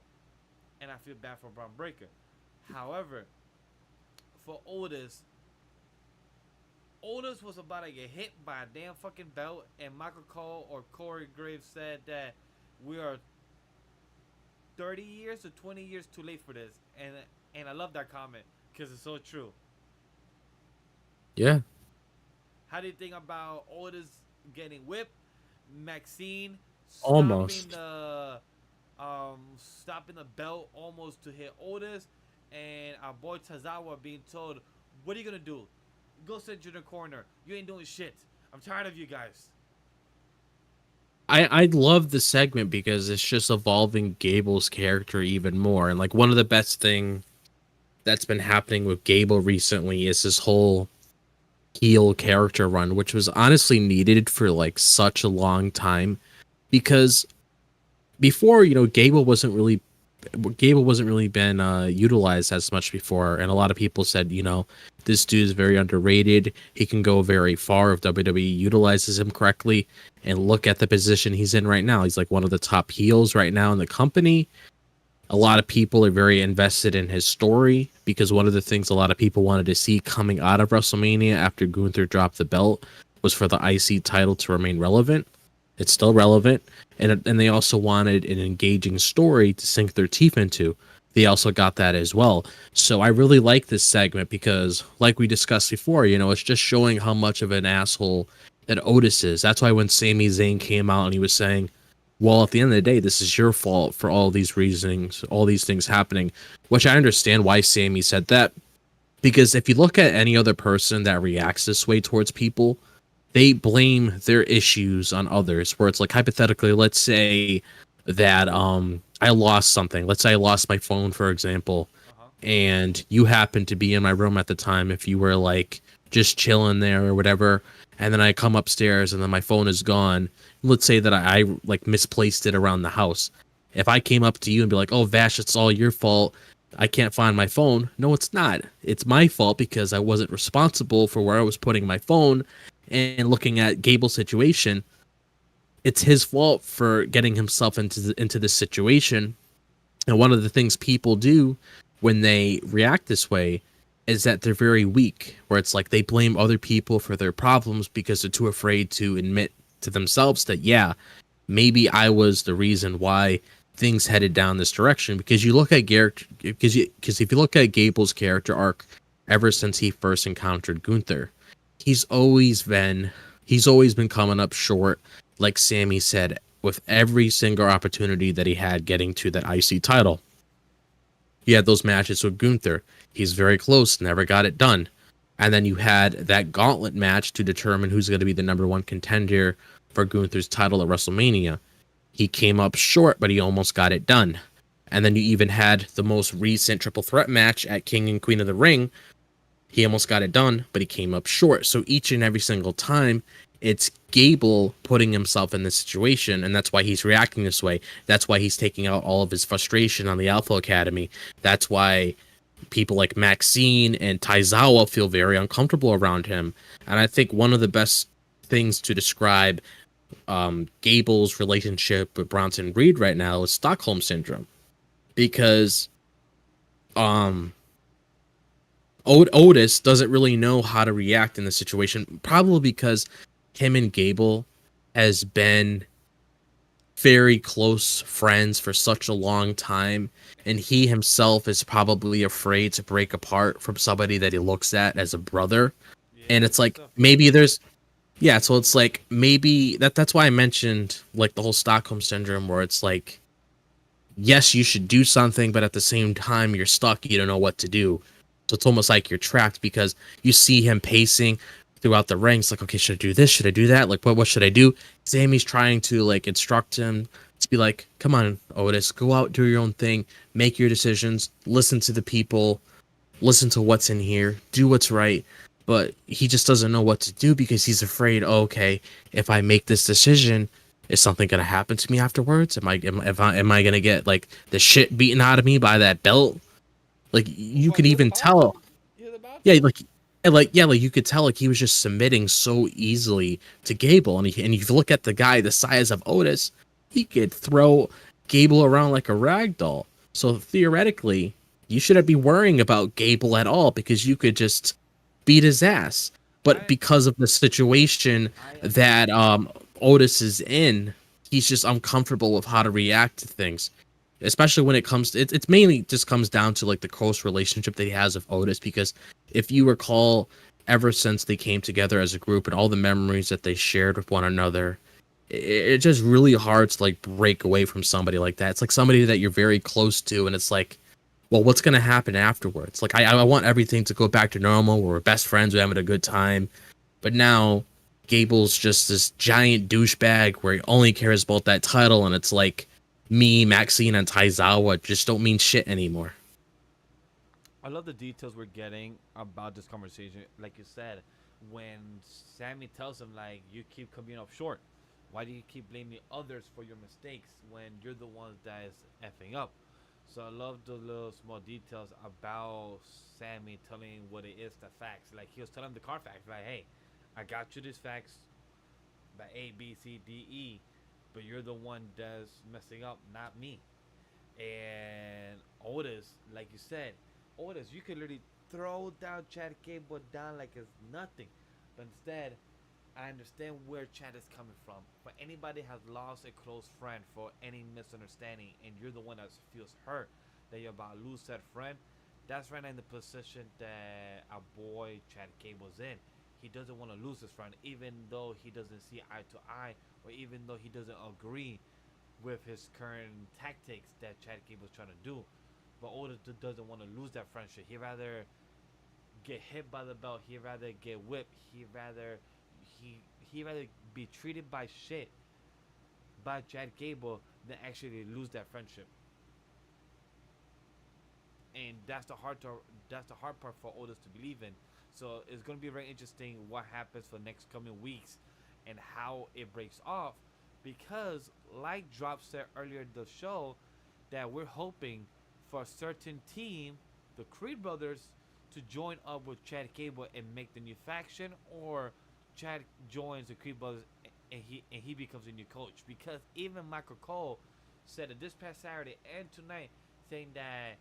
And I feel bad for Braun Breaker. However, for Otis was about to get hit by a damn fucking belt, and Michael Cole or Corey Graves said that we are 30 years or 20 years too late for this. And I love that comment because it's so true. Yeah. How do you think about Otis getting whipped? Maxine almost stopping the belt almost to hit Otis, and our boy Tazawa being told, "What are you gonna do? Go sit in the corner. You ain't doing shit. I'm tired of you guys." I love the segment because it's just evolving Gable's character even more. And like one of the best thing that's been happening with Gable recently is this whole heel character run, which was honestly needed for like such a long time, because before, Gable wasn't really been utilized as much before, and a lot of people said, this dude is very underrated. He can go very far if WWE utilizes him correctly. And look at the position he's in right now. He's like one of the top heels right now in the company. A lot of people are very invested in his story because one of the things a lot of people wanted to see coming out of WrestleMania after Gunther dropped the belt was for the IC title to remain relevant. It's still relevant. And they also wanted an engaging story to sink their teeth into. They also got that as well. So I really like this segment because, like we discussed before, it's just showing how much of an asshole that Otis is. That's why when Sami Zayn came out and he was saying, well, at the end of the day, this is your fault for all these reasonings, all these things happening, which I understand why Sami said that. Because if you look at any other person that reacts this way towards people, they blame their issues on others, where it's like, hypothetically, let's say that I lost something. Let's say I lost my phone, for example, and you happened to be in my room at the time. If you were like just chilling there or whatever, and then I come upstairs and then my phone is gone. Let's say that I like misplaced it around the house. If I came up to you and be like, "Oh, Vash, it's all your fault. I can't find my phone." No, it's not. It's my fault because I wasn't responsible for where I was putting my phone. And looking at Gable's situation, it's his fault for getting himself into this situation. And one of the things people do when they react this way is that they're very weak, where it's like they blame other people for their problems because they're too afraid to admit to themselves that, yeah, maybe I was the reason why things headed down this direction. Because you look at because if you look at Gable's character arc ever since he first encountered Gunther, he's always been coming up short, like Sami said, with every single opportunity that he had getting to that IC title. He had those matches with Gunther. He's very close, never got it done. And then you had that gauntlet match to determine who's going to be the number one contender for Gunther's title at WrestleMania. He came up short, but he almost got it done. And then you even had the most recent triple threat match at King and Queen of the Ring. He almost got it done, but he came up short. So each and every single time, It's Gable putting himself in this situation, and that's why he's reacting this way. That's why he's taking out all of his frustration on the Alpha Academy. That's why people like Maxine and Taizawa feel very uncomfortable around him. And I think one of the best things to describe Gable's relationship with Bronson Reed right now is Stockholm Syndrome. Because Otis doesn't really know how to react in the situation, probably because him and Gable has been very close friends for such a long time, and he himself is probably afraid to break apart from somebody that he looks at as a brother. Yeah, And it's like maybe there's so it's like maybe that's why I mentioned like the whole Stockholm syndrome, where it's like, yes, you should do something, but at the same time you're stuck, you don't know what to do. So it's almost like you're trapped because you see him pacing throughout the ranks, like, okay, should I do this? Should I do that? Like, what should I do? Sammy's trying to like instruct him to be like, come on, Otis, go out, do your own thing, make your decisions, listen to the people, listen to what's in here, do what's right. But he just doesn't know what to do because he's afraid, oh, okay, if I make this decision, is something gonna happen to me afterwards? Am I gonna get like the shit beaten out of me by that belt? Like you could even tell, yeah, like you could tell like he was just submitting so easily to Gable, and if you look at the guy the size of Otis, he could throw Gable around like a rag doll. So theoretically, you shouldn't be worrying about Gable at all because you could just beat his ass. But because of the situation that Otis is in, he's just uncomfortable with how to react to things. Especially when it comes to it's mainly just comes down to like the close relationship that he has with Otis, because if you recall, ever since they came together as a group and all the memories that they shared with one another, it's just really hard to like break away from somebody like that. It's like somebody that you're very close to, and it's like, well, what's gonna happen afterwards? Like I want everything to go back to normal. We're best friends, we're having a good time, but now Gable's just this giant douchebag where he only cares about that title, and it's like, me, Maxine, and Taizawa just don't mean shit anymore. I love the details we're getting about this conversation. Like you said, when Sammy tells him, like, you keep coming up short. Why do you keep blaming others for your mistakes when you're the one that is effing up? So I love the little small details about Sammy telling what it is, the facts. Like, he was telling the car facts, like, hey, I got you these facts by A, B, C, D, E, but you're the one that's messing up, not me. And Otis, like you said, Otis, you could literally throw down Chad Gable down like it's nothing. But instead, I understand where Chad is coming from. For anybody has lost a close friend for any misunderstanding, and you're the one that feels hurt that you're about to lose that friend, that's right now in the position that our boy Chad Gable's in. He doesn't want to lose his friend, even though he doesn't see eye to eye, or even though he doesn't agree with his current tactics that Chad Gable's trying to do. But Otis doesn't want to lose that friendship. He'd rather get hit by the belt. He'd rather get whipped. He'd rather be treated by shit by Chad Gable than actually lose that friendship. And that's the hard part for Otis to believe in. So it's gonna be very interesting what happens for the next coming weeks and how it breaks off, because like Drop said earlier in the show, that we're hoping for a certain team, the Creed brothers, to join up with Chad Gable and make the new faction, or Chad joins the Creed brothers and he becomes a new coach. Because even Michael Cole said it this past Saturday and tonight, saying that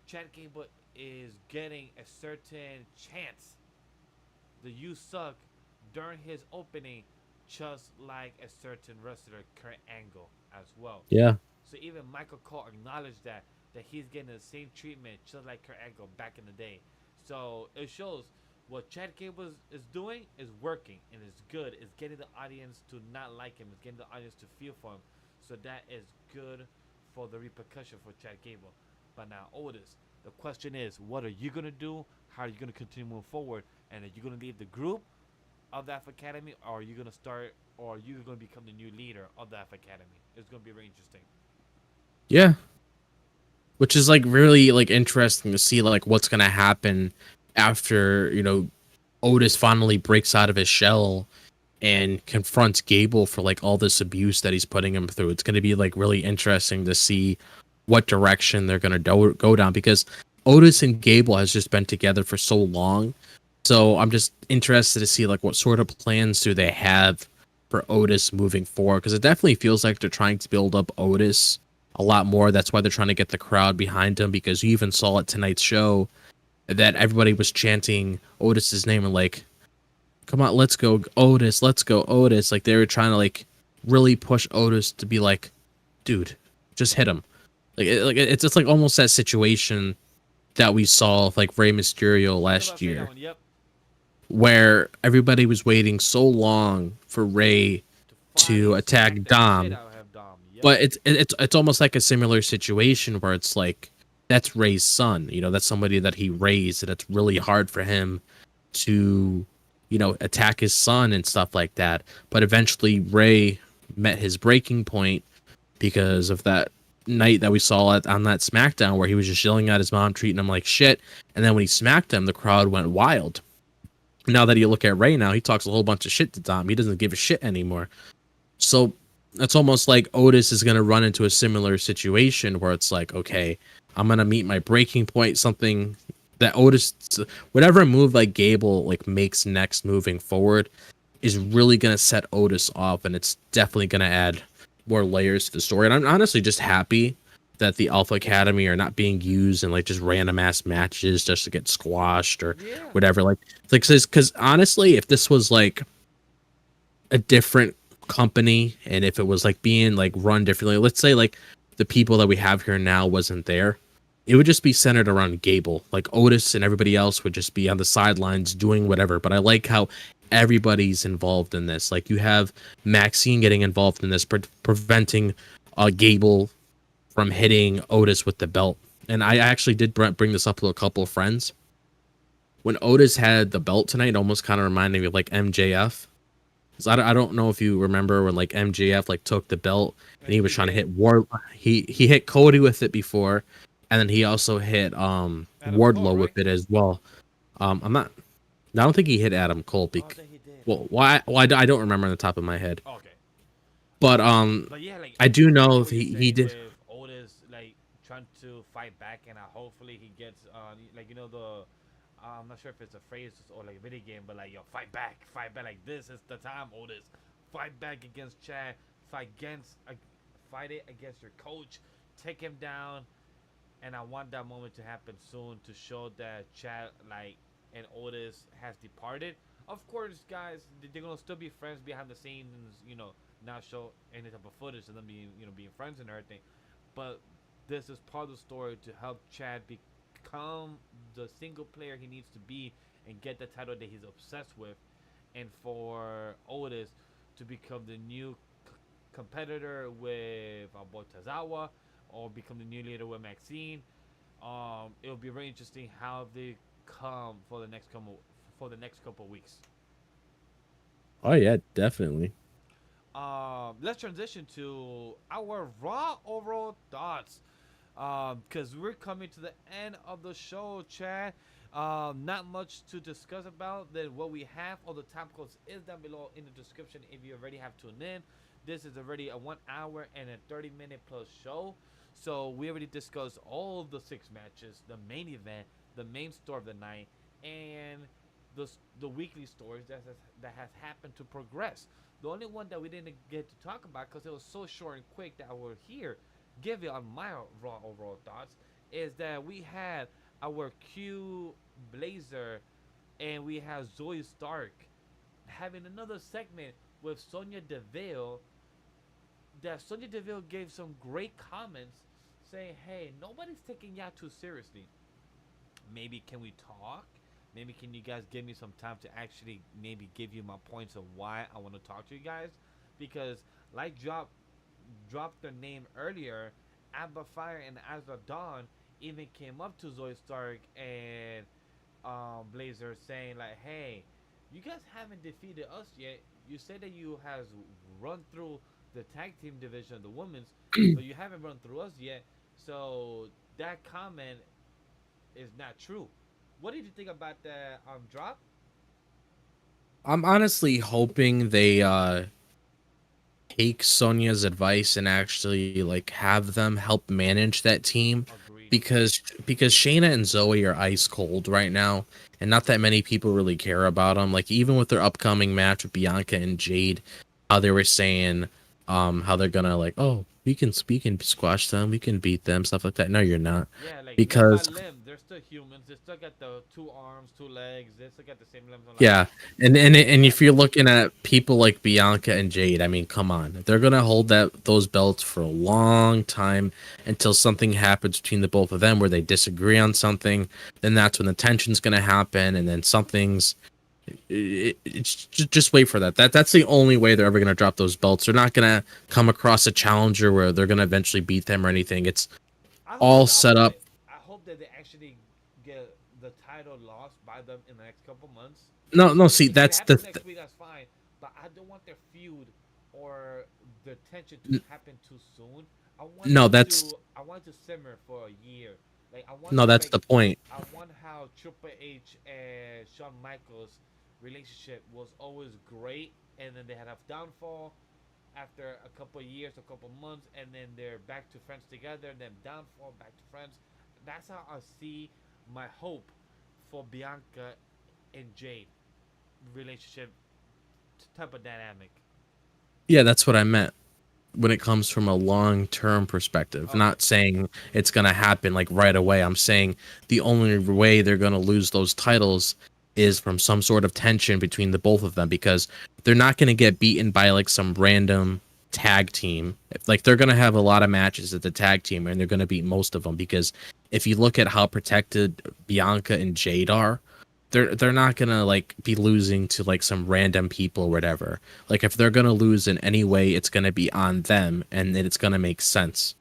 Chad Gable is getting a certain chance. The You Suck during his opening, just like a certain wrestler, Kurt Angle, as well. Yeah. So even Michael Cole acknowledged that he's getting the same treatment just like Kurt Angle back in the day. So it shows what Chad Gable is doing is working and it's good. It's getting the audience to not like him. It's getting the audience to feel for him. So that is good for the repercussion for Chad Gable. But now Otis, the question is, what are you gonna do? How are you gonna continue moving forward? And are you gonna leave the group of the F Academy, or are you gonna start, or are you gonna become the new leader of the F Academy? It's gonna be very interesting. Yeah. Which is like really like interesting to see like what's gonna happen after, Otis finally breaks out of his shell and confronts Gable for like all this abuse that he's putting him through. It's going to be like really interesting to see what direction they're going to go down, because Otis and Gable has just been together for so long. So I'm just interested to see like what sort of plans do they have for Otis moving forward, because it definitely feels like they're trying to build up Otis a lot more. That's why they're trying to get the crowd behind him, because you even saw at tonight's show that everybody was chanting Otis's name and like, come on, let's go Otis, let's go Otis. Like they were trying to like really push Otis to be like, dude, just hit him. It's just like almost that situation that we saw with like Rey Mysterio last year, Yep. where everybody was waiting so long for Rey to attack Dom. Yep. But it's almost like a similar situation where it's like that's Rey's son. You know, that's somebody that he raised, and it's really hard for him to, you know, attack his son and stuff like that. But eventually Rey met his breaking point because of that night that we saw on that Smackdown where he was just yelling at his mom, treating him like shit. And then when he smacked him, the crowd went wild. Now that you look at Rey now, he talks a whole bunch of shit to Dom. He doesn't give a shit anymore. So it's almost like Otis is going to run into a similar situation where it's like, okay, I'm going to meet my breaking point, something that Otis, whatever move like Gable like makes next moving forward is really going to set Otis off, and it's definitely going to add more layers to the story. And I'm honestly just happy that the Alpha Academy are not being used in like just random ass matches just to get squashed or whatever. Like because honestly, if this was like a different company and if it was like being like run differently, let's say like the people that we have here now wasn't there, it would just be centered around Gable. Like Otis and everybody else would just be on the sidelines doing whatever. But I like how everybody's involved in this. Like you have Maxine getting involved in this, preventing Gable from hitting Otis with the belt. And I actually did bring this up to a couple of friends. When Otis had the belt tonight, it almost kind of reminded me of like MJF. So I don't know if you remember when like MJF like took the belt and he was trying to hit he hit Cody with it before, and then he also hit Wardlow Cole, right? With it as well. I don't think he hit Adam Cole. Why I don't remember on the top of my head. Okay. But yeah, like, I do know if he did. With Otis like trying to fight back, and hopefully he gets like you know the. I'm not sure if it's a phrase or like a video game, but like, yo, fight back. Like this is the time, Otis. Fight back against Chad. Fight it against your coach. Take him down. And I want that moment to happen soon to show that Chad like and Otis has departed. Of course, guys, they're gonna still be friends behind the scenes. You know, not show any type of footage of them being being friends and everything. But this is part of the story to help Chad become the single player he needs to be and get the title that he's obsessed with, and for Otis to become the new competitor with our boy Tazawa, or become the new leader with Maxine. It'll be very interesting how they come for the next couple weeks. Oh yeah, definitely. Let's transition to our Raw overall thoughts. Because we're coming to the end of the show, Chad. Not much to discuss about than what we have. All the time codes is down below in the description if you already have tuned in. This is already a 1 hour and a 30-minute plus show. So we already discussed all of the 6 matches, the main event, the main story of the night, and the weekly stories that has happened to progress. The only one that we didn't get to talk about because it was so short and quick that I will here give you on my Raw overall thoughts is that we had our Q Blazer and we have Zoe Stark having another segment with Sonya Deville. That Sonya Deville gave some great comments saying, hey, nobody's taking y'all too seriously. Maybe can we talk? Maybe can you guys give me some time to actually maybe give you my points of why I want to talk to you guys? Because like dropped their name earlier, Abba Fire and Azra Dawn even came up to Zoe Stark and Blazer saying like, hey, you guys haven't defeated us yet. You said that you has run through the tag team division, the women's, but you haven't run through us yet. So that comment is not true. What did you think about that drop? I'm honestly hoping they take Sonya's advice and actually like have them help manage that team Agreed. because Shayna and Zoe are ice cold right now and not that many people really care about them. Like even with their upcoming match with Bianca and Jade, how they were saying how they're gonna like, oh, we can squash them, we can beat them, stuff like that. No, you're not. Yeah, like limb by Because limb, they're still humans. They still got the 2 arms, 2 legs. They still got the same limbs. I'm like, yeah, and if that's you're looking at people like Bianca and Jade, I mean, come on, they're gonna hold those belts for a long time until something happens between the both of them where they disagree on something. Then that's when the tension's gonna happen, and then something's. It's just wait for that. That's the only way they're ever gonna drop those belts. They're not gonna come across a challenger where they're gonna eventually beat them or anything. It's I hope it's all the set up. opposite. I hope that they actually get the title lost by them in the next couple months. No, no. If, See, if it that's the happens next week, that's fine. But I don't want their feud or the tension to happen too soon. no. That's I want it to simmer for a year. Like I want no. it That's like the point. I want how Triple H and Shawn Michaels relationship was always great, and then they had a downfall after a couple of years, a couple of months, and then they're back to friends together, then downfall, back to friends. That's how I see my hope for Bianca and Jade relationship type of dynamic. Yeah, that's what I meant when it comes from a long-term perspective. Okay. Not saying it's going to happen like right away. I'm saying the only way they're going to lose those titles is from some sort of tension between the both of them because they're not going to get beaten by like some random tag team. Like they're going to have a lot of matches at the tag team and they're going to beat most of them because if you look at how protected Bianca and Jade are, they're not gonna like be losing to like some random people or whatever. Like if they're gonna lose in any way, it's gonna be on them, and it's gonna make sense.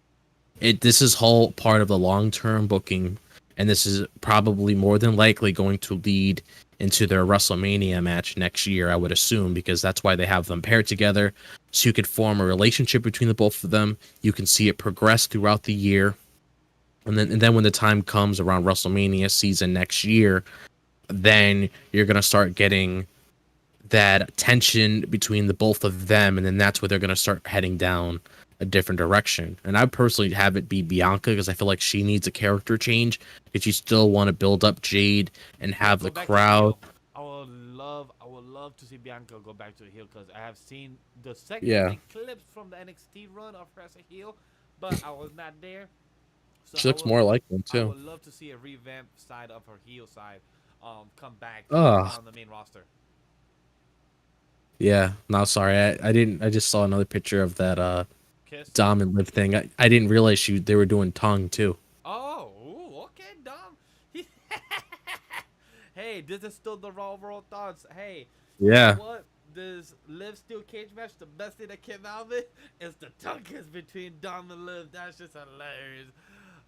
This is whole part of the long term booking, and this is probably more than likely going to lead into their WrestleMania match next year. I would assume because that's why they have them paired together, so you could form a relationship between the both of them. You can see it progress throughout the year, and then when the time comes around WrestleMania season next year then you're gonna start getting that tension between the both of them, and then that's where they're gonna start heading down a different direction. And I personally have it be Bianca because I feel like she needs a character change because you still want to build up Jade and Yeah, have go the back to crowd. heel. I would love to see Bianca go back to heel because I have seen the segments Yeah, and clips from the NXT run of her as a heel, but I was not there. So she looks more like one I too. would love to see a revamped side of her heel side, come back Oh, on the main roster. yeah. No, sorry, I didn't. I just saw another picture of that Kiss. Dom and Liv thing. I didn't realize they were doing tongue too. Oh, ooh, okay, Dom. Hey, this is still the raw world thoughts. Hey, you know Yeah. what? This Liv Steel cage match, the best thing that came out of it is the tongue kiss between Dom and Liv. That's just hilarious.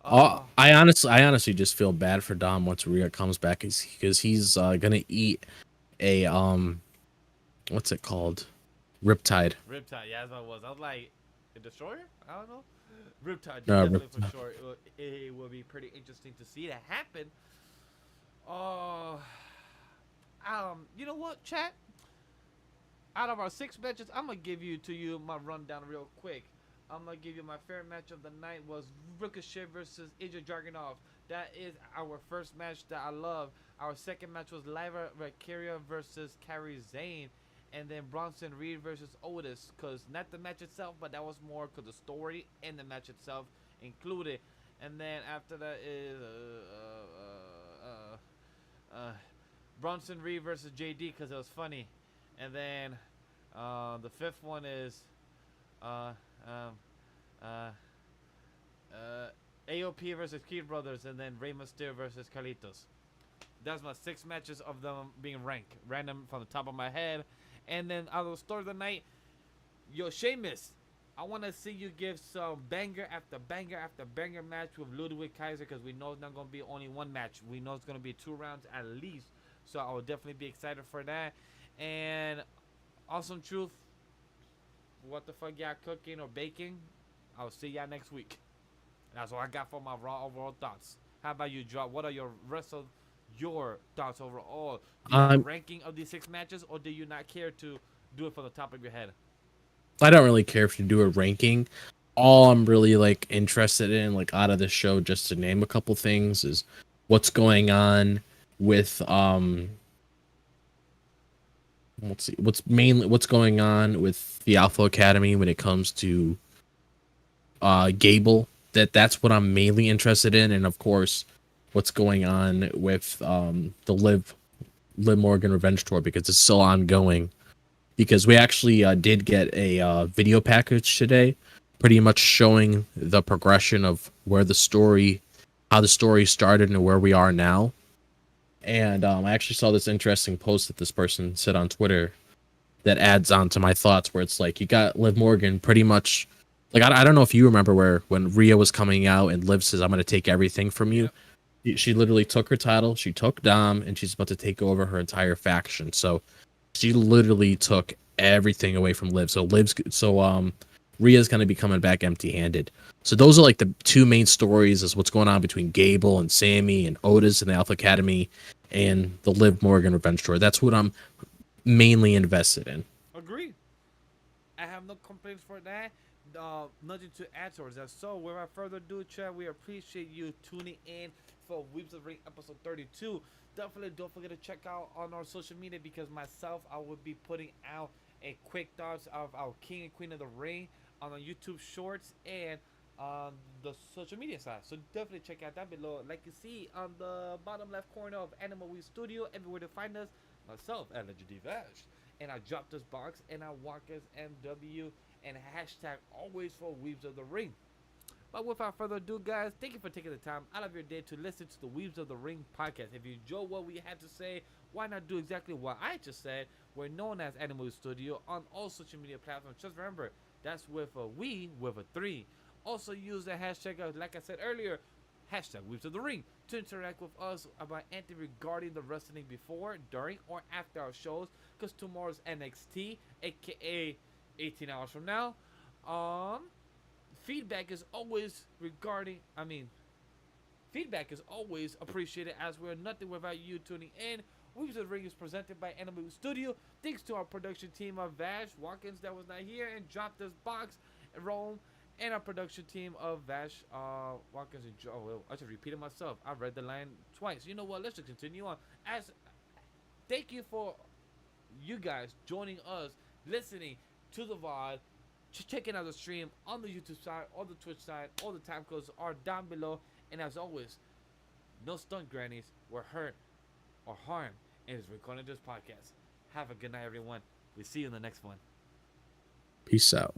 Oh, Oh, I honestly just feel bad for Dom once Rhea comes back, because he's gonna eat a what's it called, Riptide. Riptide. Yeah, that's what it was. I was like, a destroyer? I don't know. Riptide, definitely for Riptide. sure. It will be pretty interesting to see that happen. Oh, you know what, chat? Out of our 6 matches, I'm gonna give you my rundown real quick. I'm gonna give you my favorite match of the night was Ricochet versus Ilya Dragunov. That is our first match that I love. Our second match was Lyra Valkyria versus Kairi Zane, and then Bronson Reed versus Otis. Cause not the match itself, but that was more cause the story and the match itself included. And then after that is Bronson Reed versus JD because it was funny. And then the fifth one is uh, um, uh, AOP versus Kid Brothers, and then Rey Mysterio versus Carlitos. That's my 6 matches of them being ranked, random from the top of my head. And then I will start the night. Yo, Sheamus, I want to see you give some banger after banger after banger match with Ludwig Kaiser because we know it's not going to be only one match. We know it's going to be 2 rounds at least. So I will definitely be excited for that. And awesome truth, what the fuck y'all cooking or baking? I'll see y'all next week. That's what I got for my raw overall thoughts. How about you, Drop? What are your rest of your thoughts overall. Do you have a Um, ranking of these 6 matches, or do you not care to do it from the top of your head? I don't really care if you do a ranking. All I'm really like interested in, like out of the show, just to name a couple things, is what's going on with let's see, what's going on with the Alpha Academy when it comes to Gable. That's what I'm mainly interested in, and of course, what's going on with the Liv Morgan Revenge Tour, because it's still ongoing. Because we actually did get a video package today, pretty much showing the progression of how the story started and where we are now. And I actually saw this interesting post that this person said on Twitter that adds on to my thoughts, where it's like you got Liv Morgan pretty much like I don't know if you remember where when Rhea was coming out and Liv says, "I'm going to take everything from you." Yep. She literally took her title, she took Dom, and she's about to take over her entire faction. So she literally took everything away from Liv. Rhea's gonna be coming back empty-handed. So those are like the two main stories: is what's going on between Gable and Sammy and Otis and the Alpha Academy, and the Liv Morgan Revenge Tour. That's what I'm mainly invested in. Agreed. I have no complaints for that. Nothing to add towards that. So, without further ado, Chad, we appreciate you tuning in for Weebs of the Ring episode 32. Definitely don't forget to check out on our social media, because myself, I will be putting out a quick thoughts of our King and Queen of the Ring on our YouTube Shorts and on the social media side. So definitely check out that below. Like you see on the bottom left corner of AniMa W3 Studio, everywhere to find us, myself, Legendary Vash. And I dropped this box, and I walk as MW and hashtag always for Weebs of the Ring. But without further ado, guys, thank you for taking the time out of your day to listen to the Weebs of the Ring podcast. If you enjoy what we had to say, why not do exactly what I just said? We're known as AniMa Studio on all social media platforms. Just remember, that's with a we with a 3. Also use the hashtag, like I said earlier, hashtag Weebs of the Ring, to interact with us about anything regarding the wrestling before, during, or after our shows, because tomorrow's NXT, aka 18 hours from now. Feedback is always feedback is always appreciated, as we're nothing without you tuning in. Weebs of the Ring is presented by AniMa Studio. Thanks to our production team of Vash Watkins that was not here and dropped this box, Rome, and our production team of Vash Watkins and Joe. Well, I just repeated myself. I read the line twice. You know what? Let's just continue on. As thank you for you guys joining us, listening to the VOD, checking out the stream on the YouTube side or the Twitch side. All the time codes are down below. And as always, no stunt grannies were hurt or harmed in this recording this podcast. Have a good night, everyone. We'll see you in the next one. Peace out.